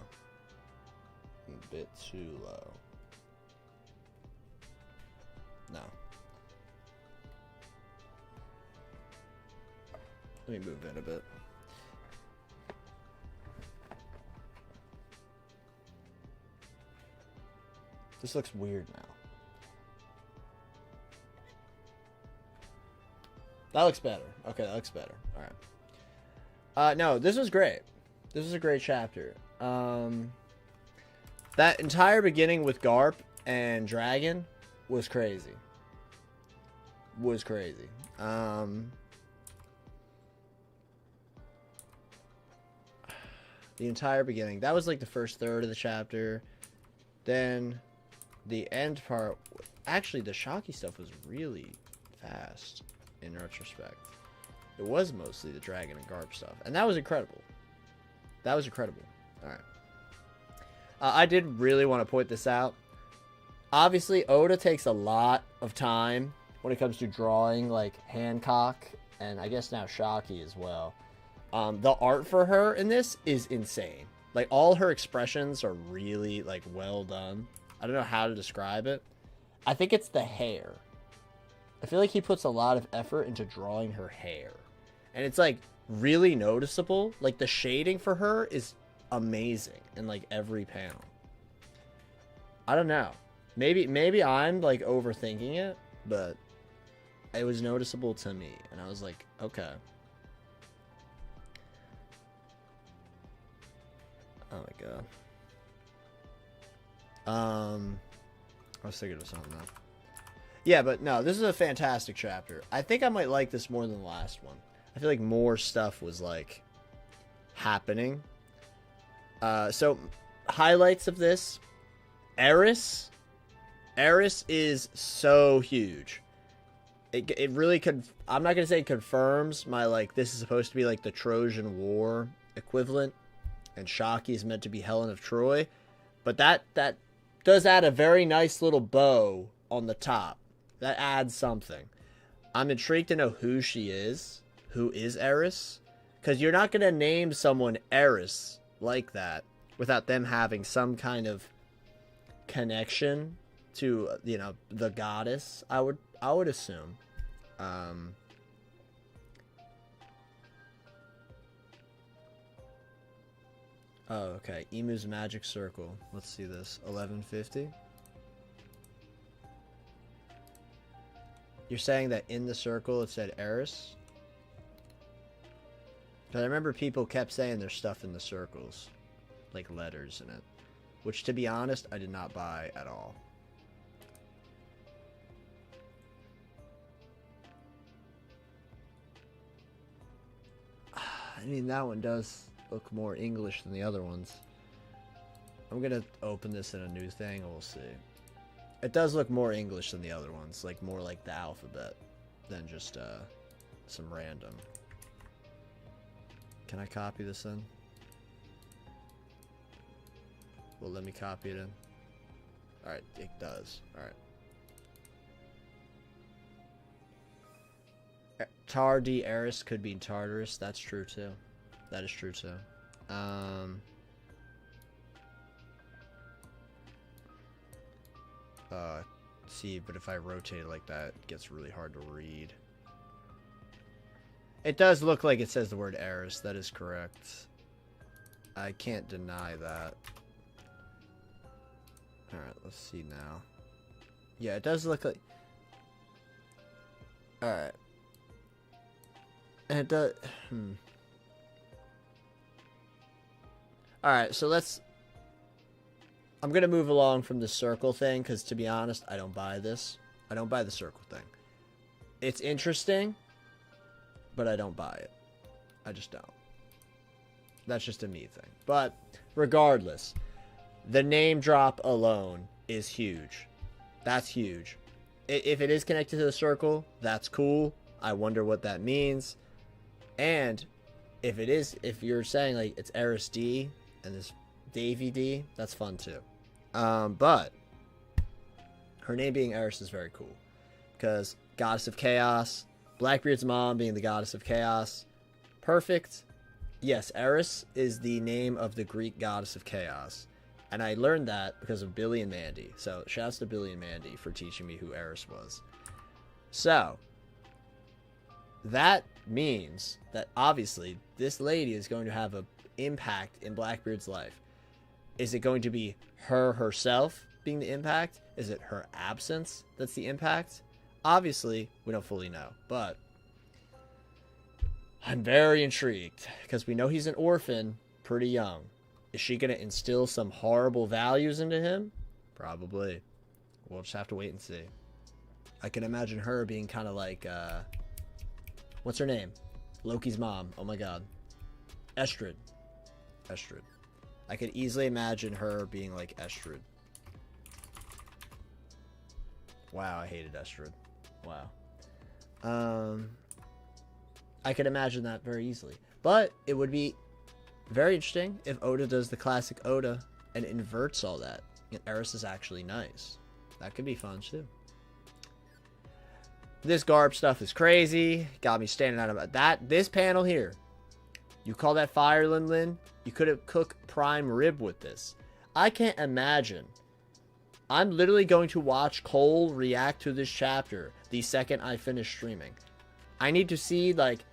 A bit too low. No. Let me move it a bit. This looks weird now. That looks better. Okay, that looks better. All right. No, this was great. This was a great chapter. That entire beginning with Garp and Dragon was crazy. Was crazy. The entire beginning. That was like the first third of the chapter. Then the end part. Actually, the Shocky stuff was really fast in retrospect. It was mostly the Dragon and Garp stuff. And that was incredible. That was incredible. Alright. I did really want to point this out. Obviously, Oda takes a lot of time when it comes to drawing, like, Hancock, and I guess now Shocky as well. The art for her in this is insane. Like, all her expressions are really, like, well done. I don't know how to describe it. I think it's the hair. I feel like he puts a lot of effort into drawing her hair. And it's, like, really noticeable. Like, the shading for her is amazing in, like, every panel. I don't know. Maybe I'm, like, overthinking it, but it was noticeable to me. And I was like, okay. Oh my god. I was thinking of something else. Yeah, but no, this is a fantastic chapter. I think I might like this more than the last one. I feel like more stuff was like happening. So highlights of this. Eris is so huge. It really could. I'm not gonna say it confirms my like this is supposed to be like the Trojan War equivalent, and Shocky is meant to be Helen of Troy, but that does add a very nice little bow on the top. That adds something. I'm intrigued to know who she is. Who is Eris? Because you're not going to name someone Eris like that without them having some kind of connection to, you know, the goddess. I would assume. Oh, okay. Emu's Magic Circle. Let's see this. 1150. You're saying that in the circle it said Eris? Because I remember people kept saying there's stuff in the circles. Like letters in it. Which, to be honest, I did not buy at all. I mean, that one does look more English than the other ones. I'm going to open this in a new thing and we'll see. It does look more English than the other ones. Like, more like the alphabet than just some random. Can I copy this in? Well, let me copy it in. Alright, it does. Alright. Tardi Eris could be Tartarus. That's true, too. That is true, too. See, but if I rotate it like that, it gets really hard to read. It does look like it says the word Eris. That is correct. I can't deny that. Alright, let's see now. Yeah, it does look like... Alright. And it does... Alright, so let's... I'm going to move along from the circle thing, because to be honest, I don't buy this. I don't buy the circle thing. It's interesting, but I don't buy it. I just don't. That's just a me thing. But regardless, the name drop alone is huge. That's huge. If it is connected to the circle, that's cool. I wonder what that means. And if it is, if you're saying like it's Eris D and this Davy D, that's fun too. But her name being Eris is very cool because Goddess of Chaos, Blackbeard's mom being the Goddess of Chaos, perfect. Yes, Eris is the name of the Greek Goddess of Chaos, and I learned that because of Billy and Mandy. So shouts to Billy and Mandy for teaching me who Eris was. So that means that obviously this lady is going to have an impact in Blackbeard's life. Is it going to be her herself being the impact? Is it her absence that's the impact? Obviously, we don't fully know. But I'm very intrigued because we know he's an orphan, pretty young. Is she going to instill some horrible values into him? Probably. We'll just have to wait and see. I can imagine her being kind of like, what's her name? Loki's mom. Oh my god. Estrid. Estrid. I could easily imagine her being like Estrid. Wow, I hated Estrid. Wow. I could imagine that very easily. But it would be very interesting if Oda does the classic Oda and inverts all that. And Eris is actually nice. That could be fun too. This Garb stuff is crazy. Got me standing out about that. This panel here. You call that fire, Lin Lin? You could have cooked prime rib with this. I can't imagine. I'm literally going to watch Cole react to this chapter the second I finish streaming. I need to see, like,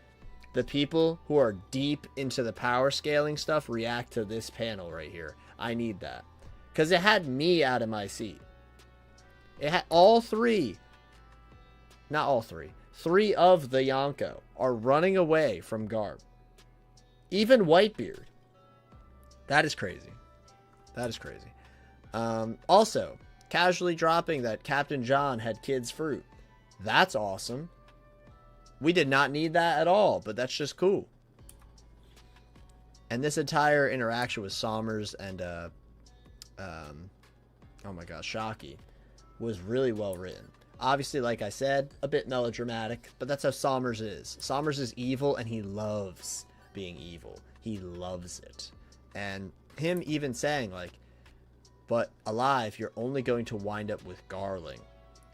the people who are deep into the power scaling stuff react to this panel right here. I need that. Because it had me out of my seat. It had all three. Not all three. 3 of the Yonko are running away from Garb. Even Whitebeard. That is crazy. That is crazy. Also, casually dropping that Captain John had kids' fruit. That's awesome. We did not need that at all, but that's just cool. And this entire interaction with Sommers and, oh my gosh, Shockey was really well written. Obviously, like I said, a bit melodramatic, but that's how Sommers is. Sommers is evil, and he loves being evil. He loves it. And him even saying, like, but alive, you're only going to wind up with Garling.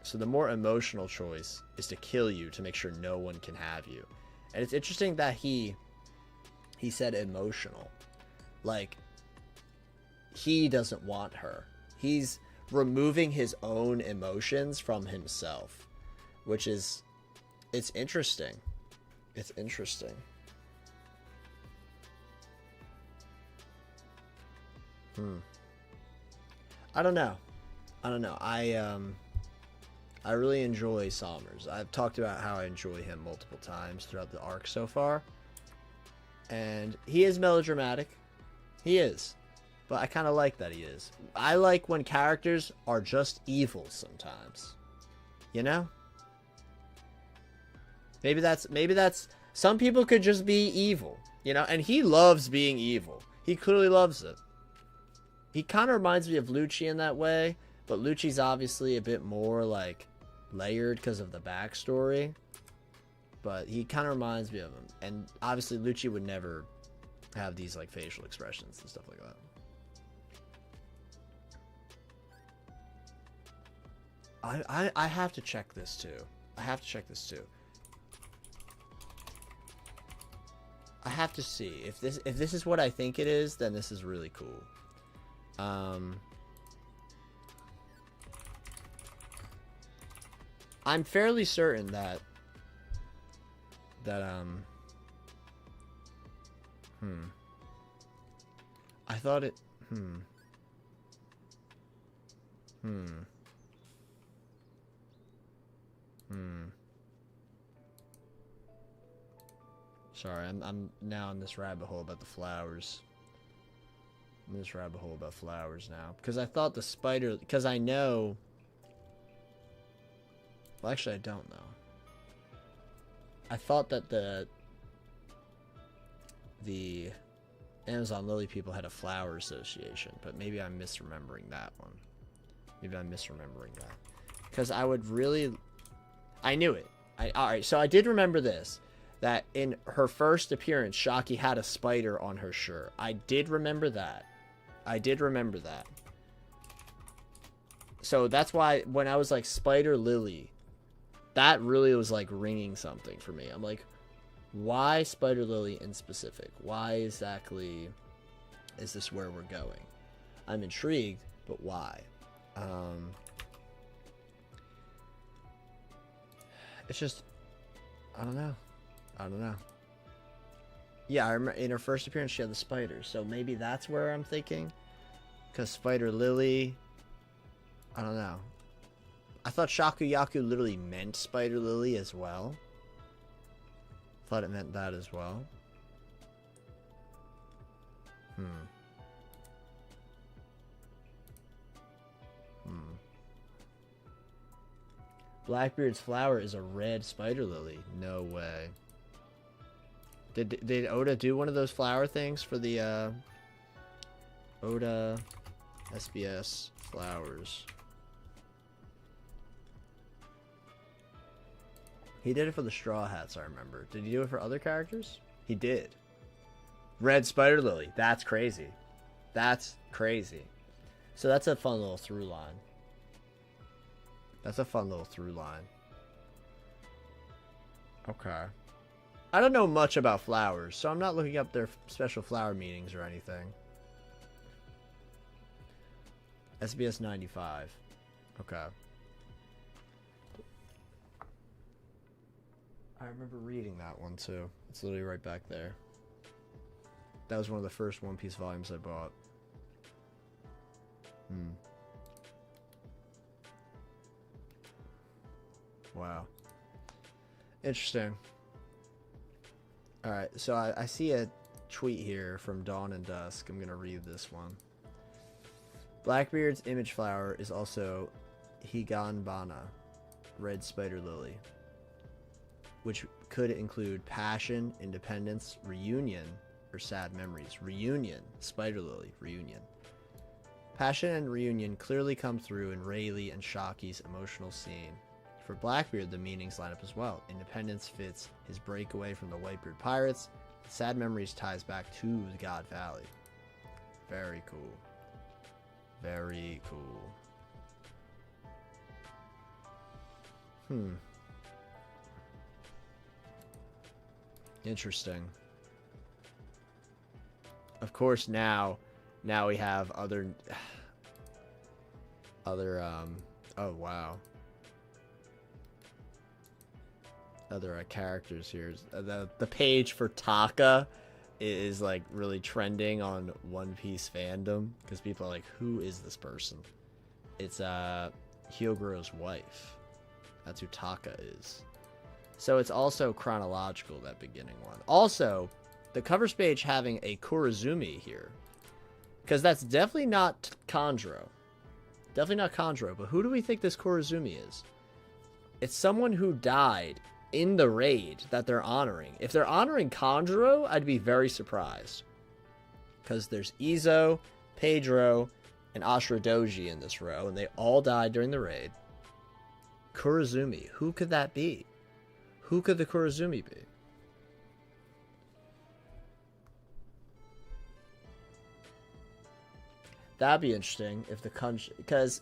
So the more emotional choice is to kill you to make sure no one can have you. And it's interesting that he said emotional. Like, he doesn't want her. He's removing his own emotions from himself, which is, it's interesting. It's interesting. I don't know. I really enjoy Sommers. I've talked about how I enjoy him multiple times throughout the arc so far. And he is melodramatic. He is. But I kind of like that he is. I like when characters are just evil sometimes. You know? Maybe that's some people could just be evil, you know? And he loves being evil. He clearly loves it. He kind of reminds me of Lucci in that way, but Lucci's obviously a bit more like layered because of the backstory. But he kind of reminds me of him. And obviously Lucci would never have these like facial expressions and stuff like that. I have to check this too. I have to see if this is what I think it is, then this is really cool. I'm fairly certain that I thought it Sorry, I'm now in this rabbit hole about the flowers. I'm in this rabbit hole about flowers now. Because I thought the spider... Because I know... Well, actually, I don't know. I thought that the Amazon Lily people had a flower association. But maybe I'm misremembering that one. Because I would really... I knew it. Alright, so I did remember this. That in her first appearance, Shockey had a spider on her shirt. I did remember that. So that's why when I was like Spider Lily, that really was like ringing something for me. I'm like, why Spider Lily in specific? Why exactly is this where we're going? I'm intrigued, but why? It's just, I don't know. Yeah, I remember in her first appearance she had the spider, so maybe that's where I'm thinking. Because Spider Lily, I don't know. I thought Shakuyaku literally meant Spider Lily as well. Thought it meant that as well. Blackbeard's flower is a red spider lily. No way. Did Oda do one of those flower things for the Oda SBS flowers? He did it for the Straw Hats, I remember. Did he do it for other characters? He did. Red spider lily. That's crazy. That's crazy. So that's a fun little through line. That's a fun little through line. Okay. I don't know much about flowers, so I'm not looking up their special flower meanings or anything. SBS 95. Okay. I remember reading that one too. It's literally right back there. That was one of the first One Piece volumes I bought. Wow. Interesting. Alright, so I see a tweet here from Dawn and Dusk. I'm going to read this one. Blackbeard's image flower is also Higanbana, red spider lily, which could include passion, independence, reunion, or sad memories. Reunion, spider lily, reunion. Passion and reunion clearly come through in Rayleigh and Shockey's emotional scene. For Blackbeard, the meanings line up as well. Independence fits his breakaway from the Whitebeard pirates. Sad memories ties back to the God Valley. Very cool. Very cool. Interesting. Of course, now we have other oh wow, other characters here. The page for Taka is like really trending on One Piece fandom because people are like, who is this person? It's Hyogoro's wife. That's who Taka is. So it's also chronological, that beginning one. Also, the covers page having a Kurozumi here, because that's definitely not Kanjuro. Definitely not Kanjuro, but who do we think this Kurozumi is? It's someone who died in the raid that they're honoring. If they're honoring Kanjuro, I'd be very surprised. Because there's Izo, Pedro, and Ashura Doji in this row, and they all died during the raid. Kurozumi, who could that be? Who could the Kurozumi be? That'd be interesting if the country, because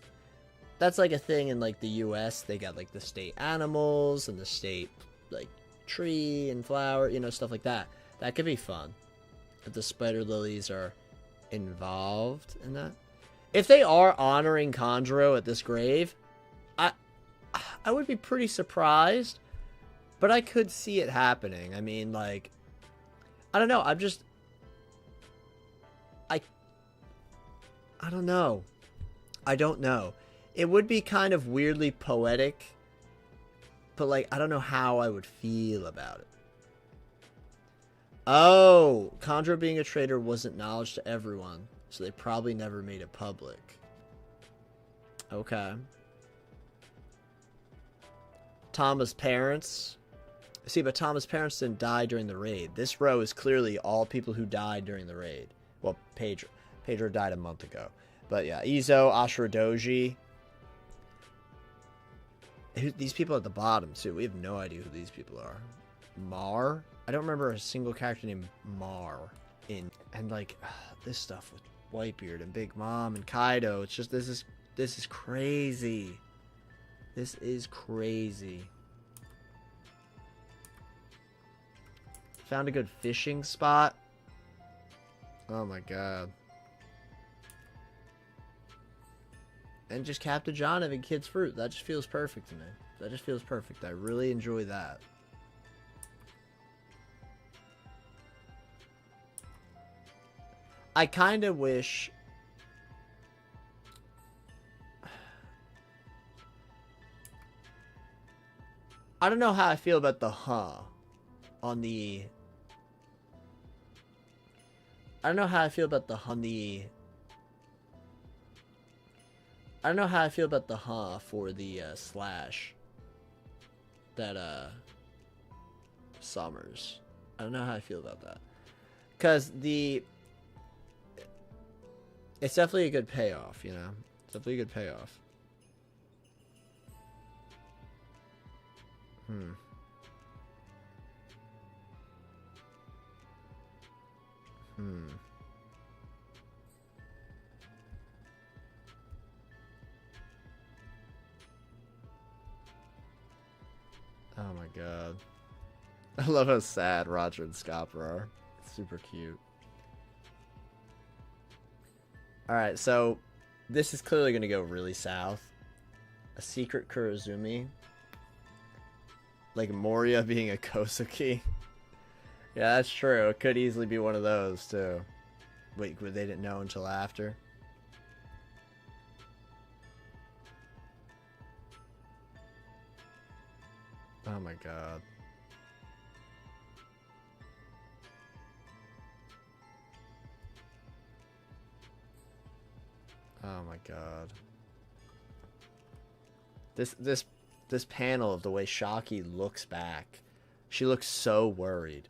that's like a thing in like the US. They got like the state animals and the state like tree and flower, you know, stuff like that. That could be fun if the spider lilies are involved in that. If they are honoring Kanjuro at this grave, I would be pretty surprised, but I could see it happening. I mean, like, I don't know. I don't know. I don't know. It would be kind of weirdly poetic, but like, I don't know how I would feel about it. Oh, Kanjuro being a traitor wasn't knowledge to everyone, so they probably never made it public. Okay. Tama's parents. See, but Tama's parents didn't die during the raid. This row is clearly all people who died during the raid. Well, Pedro. Pedro died a month ago. But yeah, Izo, Ashura Doji. These people at the bottom, too. We have no idea who these people are. Mar? I don't remember a single character named Mar in. And like, this stuff with Whitebeard and Big Mom and Kaido. It's just, this is crazy. This is crazy. Found a good fishing spot. Oh my god. And just Captain John having kids' fruit. That just feels perfect to me. That just feels perfect. I really enjoy that. I kind of wish... I don't know how I feel about the huh. on the... I don't know how I feel about the honey... I don't know how I feel about the for the slash that Summers. I don't know how I feel about that. Because it's definitely a good payoff, you know? It's definitely a good payoff. Oh my god. I love how sad Roger and Scopper are. It's super cute. Alright, so this is clearly going to go really south. A secret Kurozumi. Like Moria being a Kosuke. Yeah, that's true. It could easily be one of those, too. Wait, they didn't know until after? Oh my god. Oh my god. This panel of the way Shaki looks back. She looks so worried.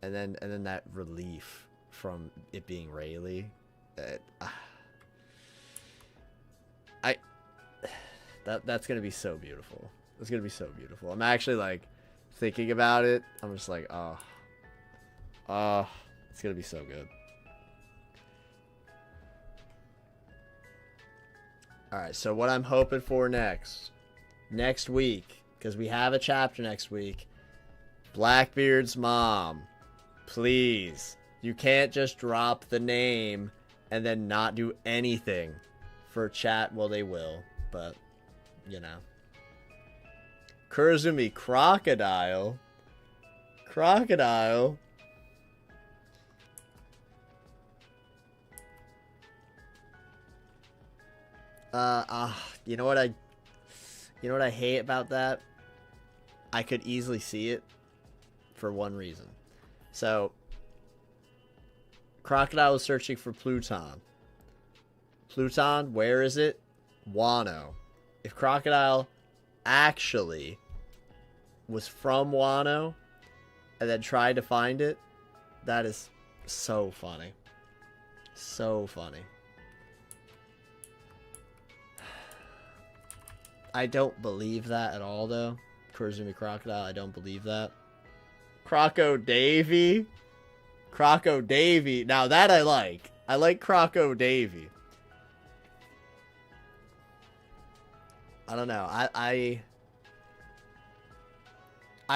And then that relief from it being Rayleigh. That's gonna be so beautiful. It's gonna be so beautiful. I'm actually like thinking about it. I'm just like, oh, it's gonna be so good. All right, so what I'm hoping for next week, because we have a chapter next week. Blackbeard's mom, please. You can't just drop the name and then not do anything for chat. Well, they will, but you know. Kurozumi Crocodile. Crocodile. You know what I hate about that? I could easily see it for one reason. So Crocodile is searching for Pluton. Pluton, where is it? Wano. If Crocodile actually was from Wano and then tried to find it, that is so funny. So funny. I don't believe that at all, though. Kurozumi Crocodile, I don't believe that. Croco Davy? Croco Davy. Now that I like. I like Croco Davy. I don't know. I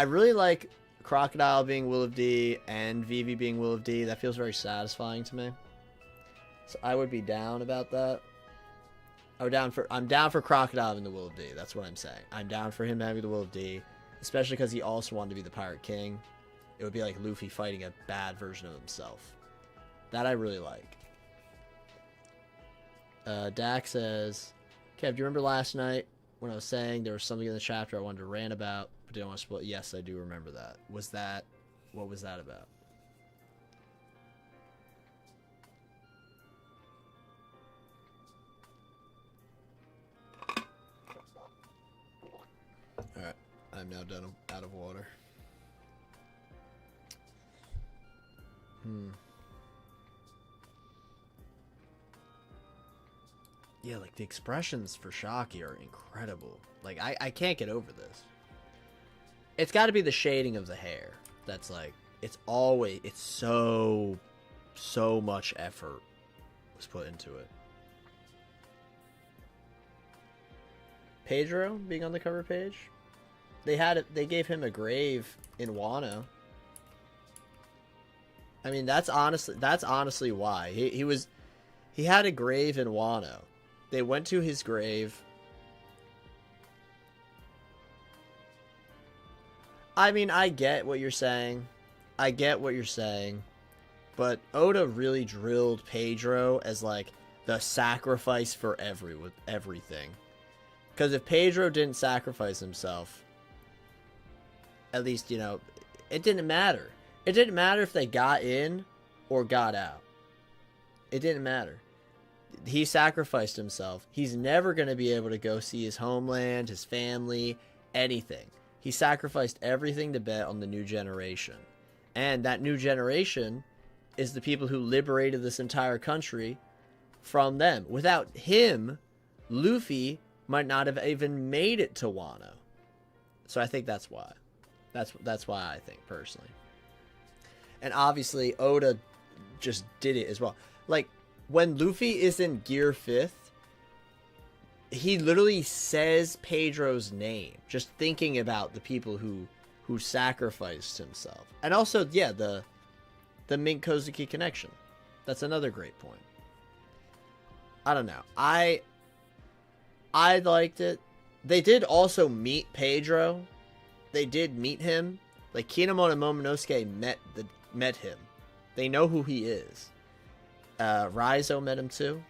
really like Crocodile being Will of D and Vivi being Will of D. That feels very satisfying to me. So I would be down about that. I'm down for Crocodile having the Will of D. That's what I'm saying. I'm down for him having the Will of D, especially because he also wanted to be the Pirate King. It would be like Luffy fighting a bad version of himself. That I really like. Dak says, Kev, do you remember last night when I was saying there was something in the chapter I wanted to rant about, but didn't want to spoil? Yes, I do remember that. What was that about? Alright, I'm now done out of water. Yeah, like the expressions for Shaki are incredible. Like I can't get over this. It's got to be the shading of the hair. That's like it's so much effort was put into it. Pedro being on the cover page. They gave him a grave in Wano. I mean, that's honestly why. He had a grave in Wano. They went to his grave. I mean, I get what you're saying. But Oda really drilled Pedro as like the sacrifice for everything. Because if Pedro didn't sacrifice himself, at least, you know, It didn't matter. It didn't matter if they got in or got out. It didn't matter. He sacrificed himself. He's never going to be able to go see his homeland, his family, anything. He sacrificed everything to bet on the new generation. And that new generation is the people who liberated this entire country from them. Without him, Luffy might not have even made it to Wano. So I think that's why. That's why I think, personally. And obviously, Oda just did it as well. Like, when Luffy is in Gear 5th, he literally says Pedro's name, just thinking about the people who sacrificed himself. And also, yeah, the Mink Kozuki connection. That's another great point. I don't know. I liked it. They did also meet Pedro. They did meet him. Like, Kinemon and Momonosuke met him. They know who he is. Raizo met him too.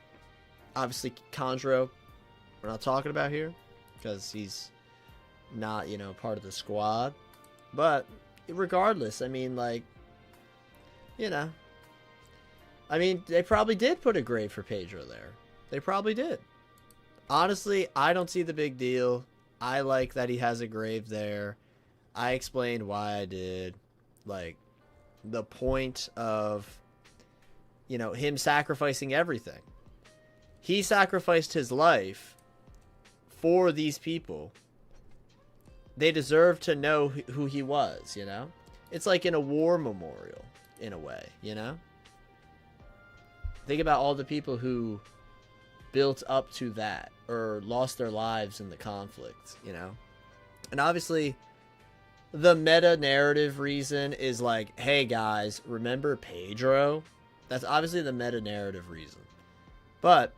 Obviously, Kanjuro, we're not talking about here because he's not, part of the squad. But regardless, I mean, like, I mean, they probably did put a grave for Pedro there. They probably did. Honestly, I don't see the big deal. I like that he has a grave there. I explained why I did. Like, the point of, him sacrificing everything. He sacrificed his life for these people. They deserve to know who he was, It's like in a war memorial, in a way, Think about all the people who built up to that or lost their lives in the conflict, And obviously, the meta-narrative reason is like, hey guys, remember Pedro? That's obviously the meta-narrative reason. But,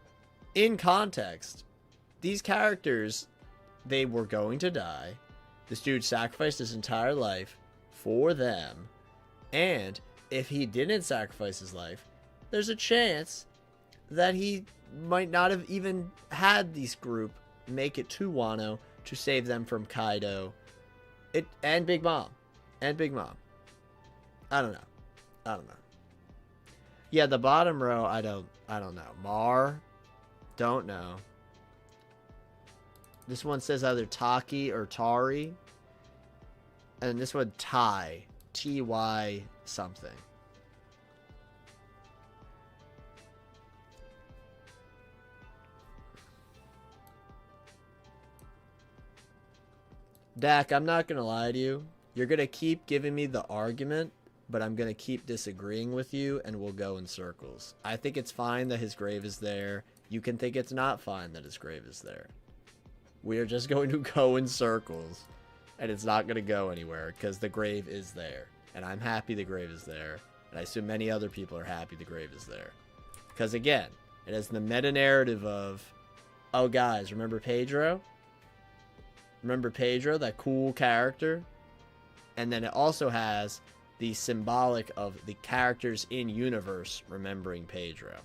in context, these characters, they were going to die. This dude sacrificed his entire life for them. And, if he didn't sacrifice his life, there's a chance that he might not have even had this group make it to Wano to save them from Kaido. And Big Mom. I don't know. Yeah, the bottom row, I don't know. Mar, don't know. This one says either Taki or Tari. And this one, Tai. T-Y something. Dak, I'm not going to lie to you. You're going to keep giving me the argument, but I'm going to keep disagreeing with you, and we'll go in circles. I think it's fine that his grave is there. You can think it's not fine that his grave is there. We are just going to go in circles, and it's not going to go anywhere, because the grave is there. And I'm happy the grave is there, and I assume many other people are happy the grave is there. Because, again, it has the meta-narrative of, oh, guys, remember Pedro? Remember Pedro, that cool character? And then it also has the symbolic of the characters in universe remembering Pedro,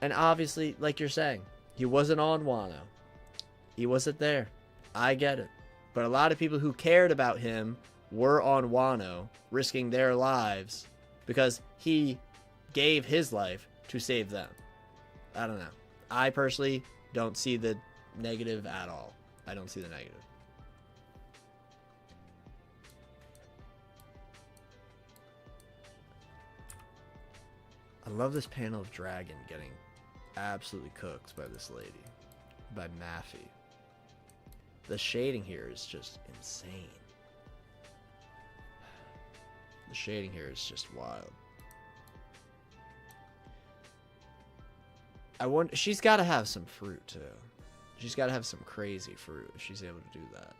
And obviously, like you're saying, he wasn't on Wano. He wasn't there. I get it. But a lot of people who cared about him were on Wano, risking their lives because he gave his life to save them. I don't know. I personally don't see the negative at all. I don't see the negative. I love this panel of Dragon getting absolutely cooked by this lady. By Maffy. The shading here is just insane. The shading here is just wild. She's got to have some fruit too. She's got to have some crazy fruit if she's able to do that.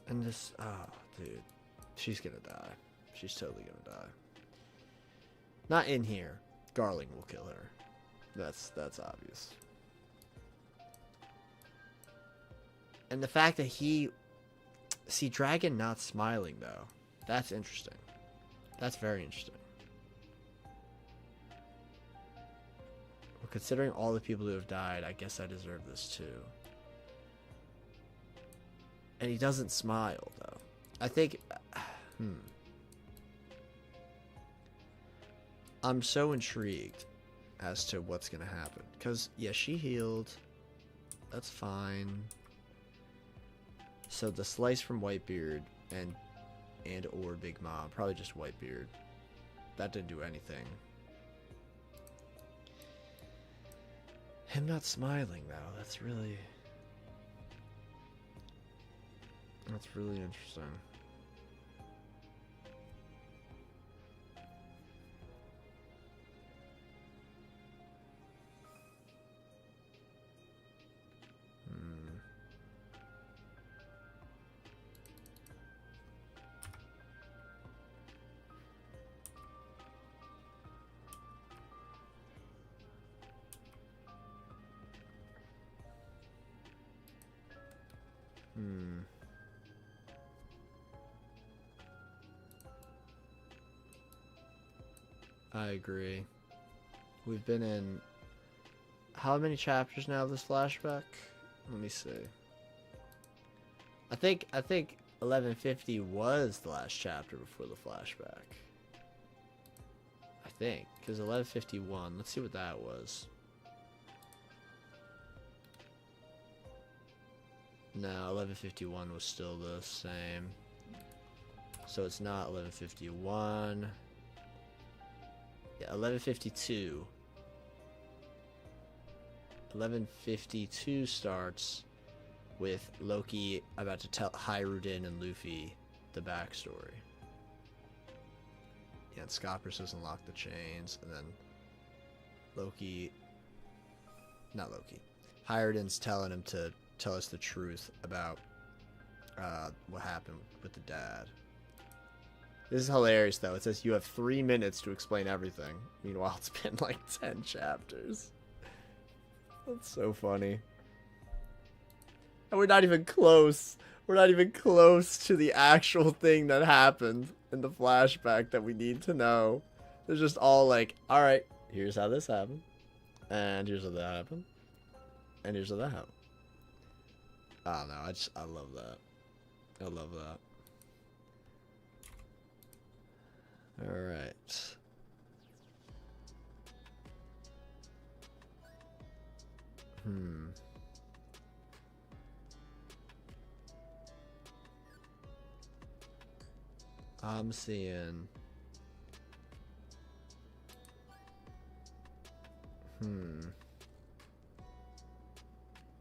And this, oh, dude. She's gonna die. She's totally gonna die. Not in here. Garling will kill her. That's obvious. And the fact that he See, Dragon not smiling, though. That's interesting. That's very interesting. Well, considering all the people who have died, I guess I deserve this too. And he doesn't smile, though. I think... I'm so intrigued as to what's going to happen. Because, yeah, she healed. That's fine. So the slice from Whitebeard and or Big Mom. Probably just Whitebeard. That didn't do anything. Him not smiling, though. That's really interesting. I agree. We've been in how many chapters now of this flashback? Let me see. I think 1150 was the last chapter before the flashback. I think, because 1151. Let's see what that was. No, 1151 was still the same. So it's not 1151. Yeah, 1152. 1152 starts with Loki about to tell Hyrudin and Luffy the backstory. Yeah, and Scoppers doesn't lock the chains, and then Hyrudin's telling him to tell us the truth about what happened with the dad. This is hilarious, though. It says you have 3 minutes to explain everything. Meanwhile, it's been like 10 chapters. That's so funny. And we're not even close. We're not even close to the actual thing that happened in the flashback that we need to know. It's just all like, alright, here's how this happened. And here's how that happened. And here's how that happened. I don't know. I love that. I love that. Alright. I'm seeing...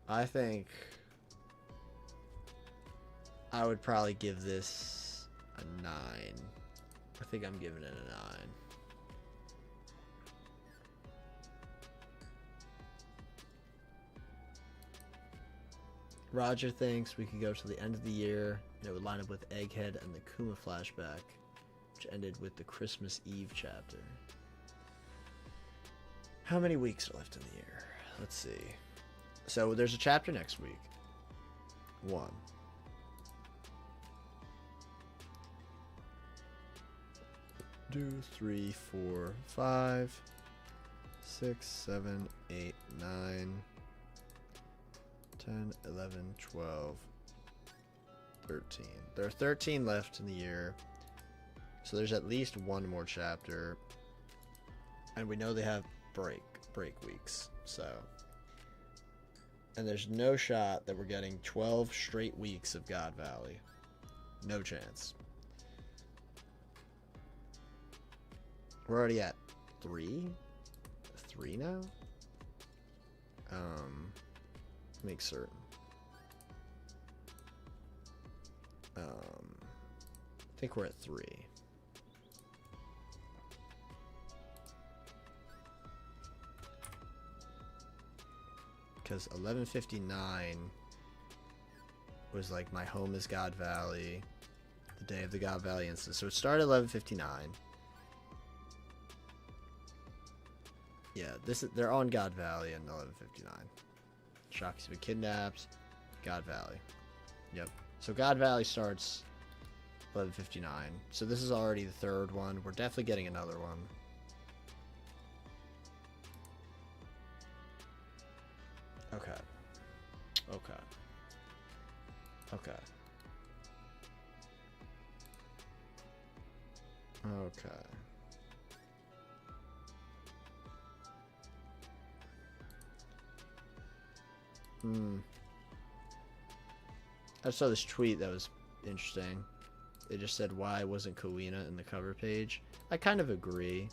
I think... I would probably give this a 9. I think I'm giving it a 9. Roger thinks we could go to the end of the year. It would line up with Egghead and the Kuma flashback, which ended with the Christmas Eve chapter. How many weeks are left in the year? Let's see. So there's a chapter next week. 1. 2, 3, 4, 5, 6, 7, 8, 9, 10, 11, 12, 13. There are 13 left in the year. So there's at least one more chapter. And we know they have break weeks. So, and there's no shot that we're getting 12 straight weeks of God Valley. No chance. We're already at 3? 3 now? Make certain. I think we're at 3. Because 1159 was like my home is God Valley, the day of the God Valley instance. So it started 1159. Yeah, they're on God Valley in 1159. Shock's been kidnapped. God Valley. Yep. So God Valley starts 11:59. So this is already the third one. We're definitely getting another one. Okay. Okay. Okay. Okay. I saw this tweet that was interesting. It just said, why wasn't Kuina in the cover page? I kind of agree.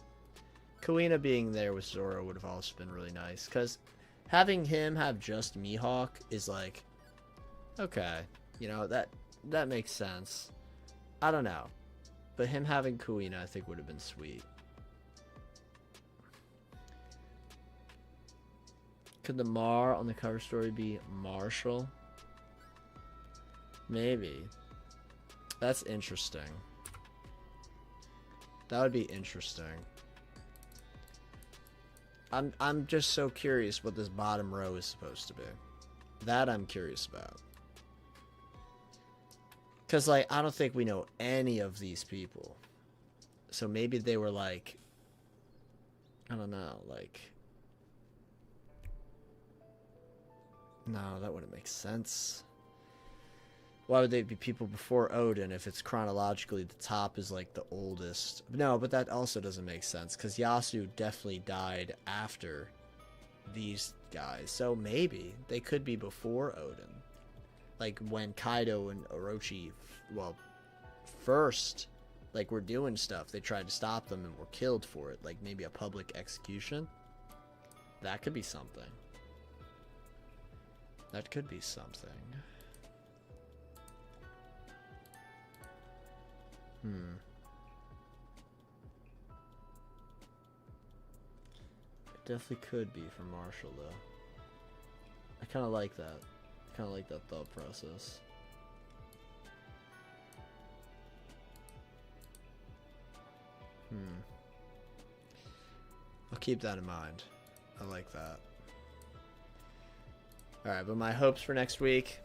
Kuina being there with Zoro would have also been really nice. Because having him have just Mihawk is like, okay. You know, that makes sense. I don't know. But him having Kuina I think would have been sweet. Could the Mar on the cover story be Marshall? Maybe. That's interesting. That would be interesting. I'm just so curious what this bottom row is supposed to be. That I'm curious about. Because, like, I don't think we know any of these people. So maybe they were, like... I don't know, like... No, that wouldn't make sense. Why would they be people before Odin if it's chronologically the top is, like, the oldest? No, but that also doesn't make sense. Because Yasu definitely died after these guys. So maybe they could be before Odin. Like when Kaido and Orochi, well, first, like, were doing stuff, they tried to stop them and were killed for it. Like maybe a public execution. That could be something. That could be something. It definitely could be for Marshall, though. I kind of like that. Kind of like that thought process. I'll keep that in mind. I like that. Alright, but my hopes for next week.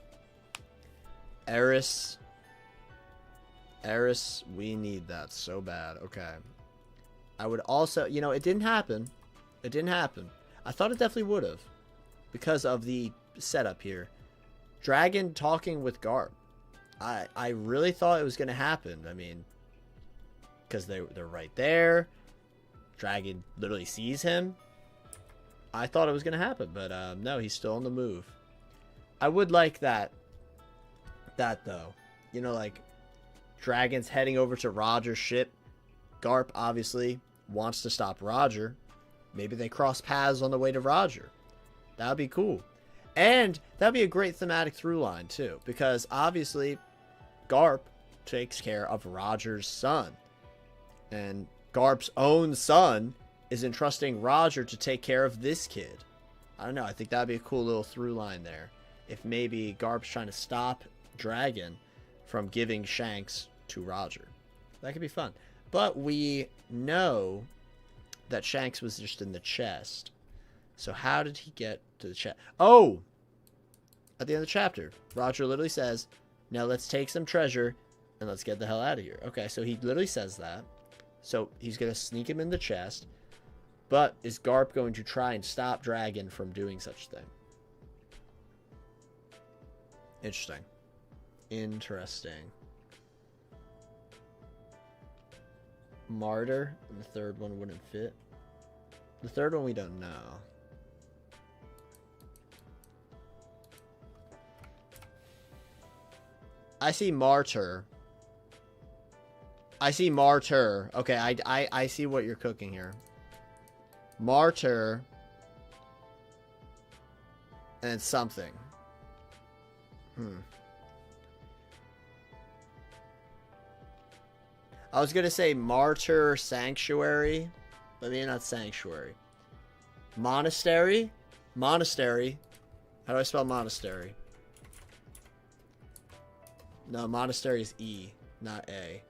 Eris, we need that so bad. Okay. I would also, you know, it didn't happen. It didn't happen. I thought it definitely would have. Because of the setup here. Dragon talking with Garp. I really thought it was going to happen. I mean, because they're right there. Dragon literally sees him. I thought it was going to happen, but no, he's still on the move. I would like that though. You know, like, Dragon's heading over to Roger's ship. Garp obviously wants to stop Roger. Maybe they cross paths on the way to Roger. That would be cool. And that'd be a great thematic through line too, because obviously Garp takes care of Roger's son. And Garp's own son is entrusting Roger to take care of this kid. I don't know, I think that'd be a cool little through line there. If maybe Garp's trying to stop Dragon from giving Shanks to Roger. That could be fun. But we know that Shanks was just in the chest. So how did he get to the chest? Oh! At the end of the chapter, Roger literally says, now let's take some treasure and let's get the hell out of here. Okay, so he literally says that. So he's going to sneak him in the chest. But is Garp going to try and stop Dragon from doing such a thing? Interesting. Interesting. Martyr, and the third one wouldn't fit. The third one we don't know. I see Martyr. I see Martyr. Okay, I see what you're cooking here. Martyr. And something. I was going to say Martyr Sanctuary. But maybe not Sanctuary. Monastery? Monastery. How do I spell monastery? No, monastery is E, not A.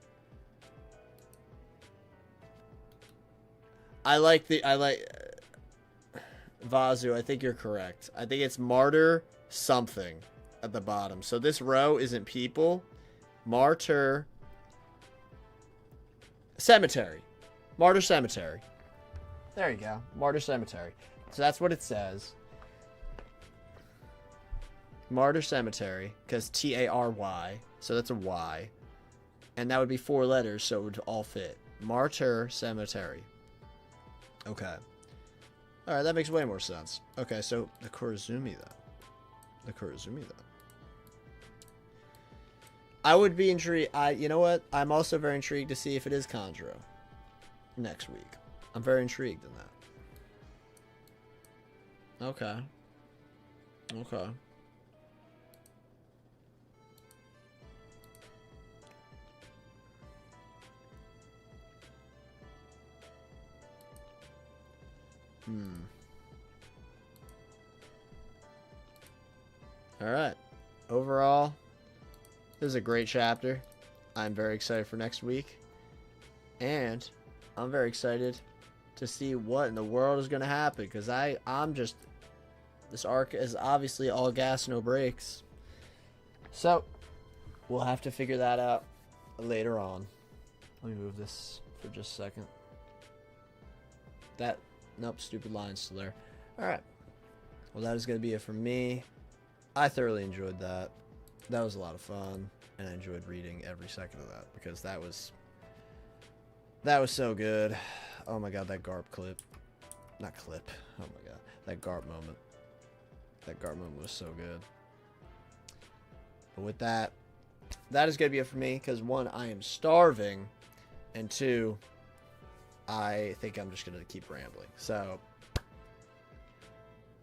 I like Vazu, I think you're correct. I think it's Martyr something. at the bottom. So this row isn't people. Martyr Cemetery. Martyr Cemetery. There you go. Martyr Cemetery. So that's what it says. Martyr Cemetery, because T-A-R-Y. So that's a Y. And that would be 4 letters, so it would all fit. Martyr Cemetery. Okay. Alright, that makes way more sense. Okay, so the Kurozumi, then. The Kurozumi, then. I would be intrigued. You know what? I'm also very intrigued to see if it is Chondro next week. I'm very intrigued in that. Okay. Okay. Alright. Overall, this is a great chapter. I'm very excited for next week. And I'm very excited to see what in the world is going to happen. Because I'm just... This arc is obviously all gas, no brakes. So, we'll have to figure that out later on. Let me move this for just a second. Nope, stupid line's still there. Alright. Well, that is going to be it for me. I thoroughly enjoyed that. That was a lot of fun. And I enjoyed reading every second of that. Because that was so good. Oh my god, that Garp clip. Not clip. Oh my god. That Garp moment. That Garp moment was so good. But with that is going to be it for me. Because 1, I am starving. And 2, I think I'm just going to keep rambling. So,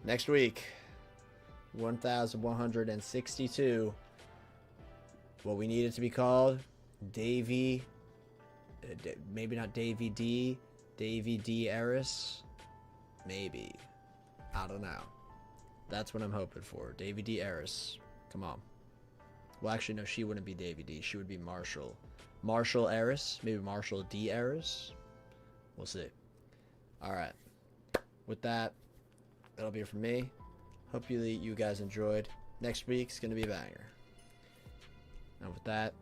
next week, 1162. What we need it to be called? Davy. Maybe not Davy D. Davy D. Eris. Maybe. I don't know. That's what I'm hoping for. Davy D. Eris. Come on. Well, actually, no, she wouldn't be Davy D. She would be Marshall. Marshall Eris. Maybe Marshall D. Eris. We'll see. Alright. With that, that'll be it for me. Hope you guys enjoyed. Next week's going to be a banger. And with that,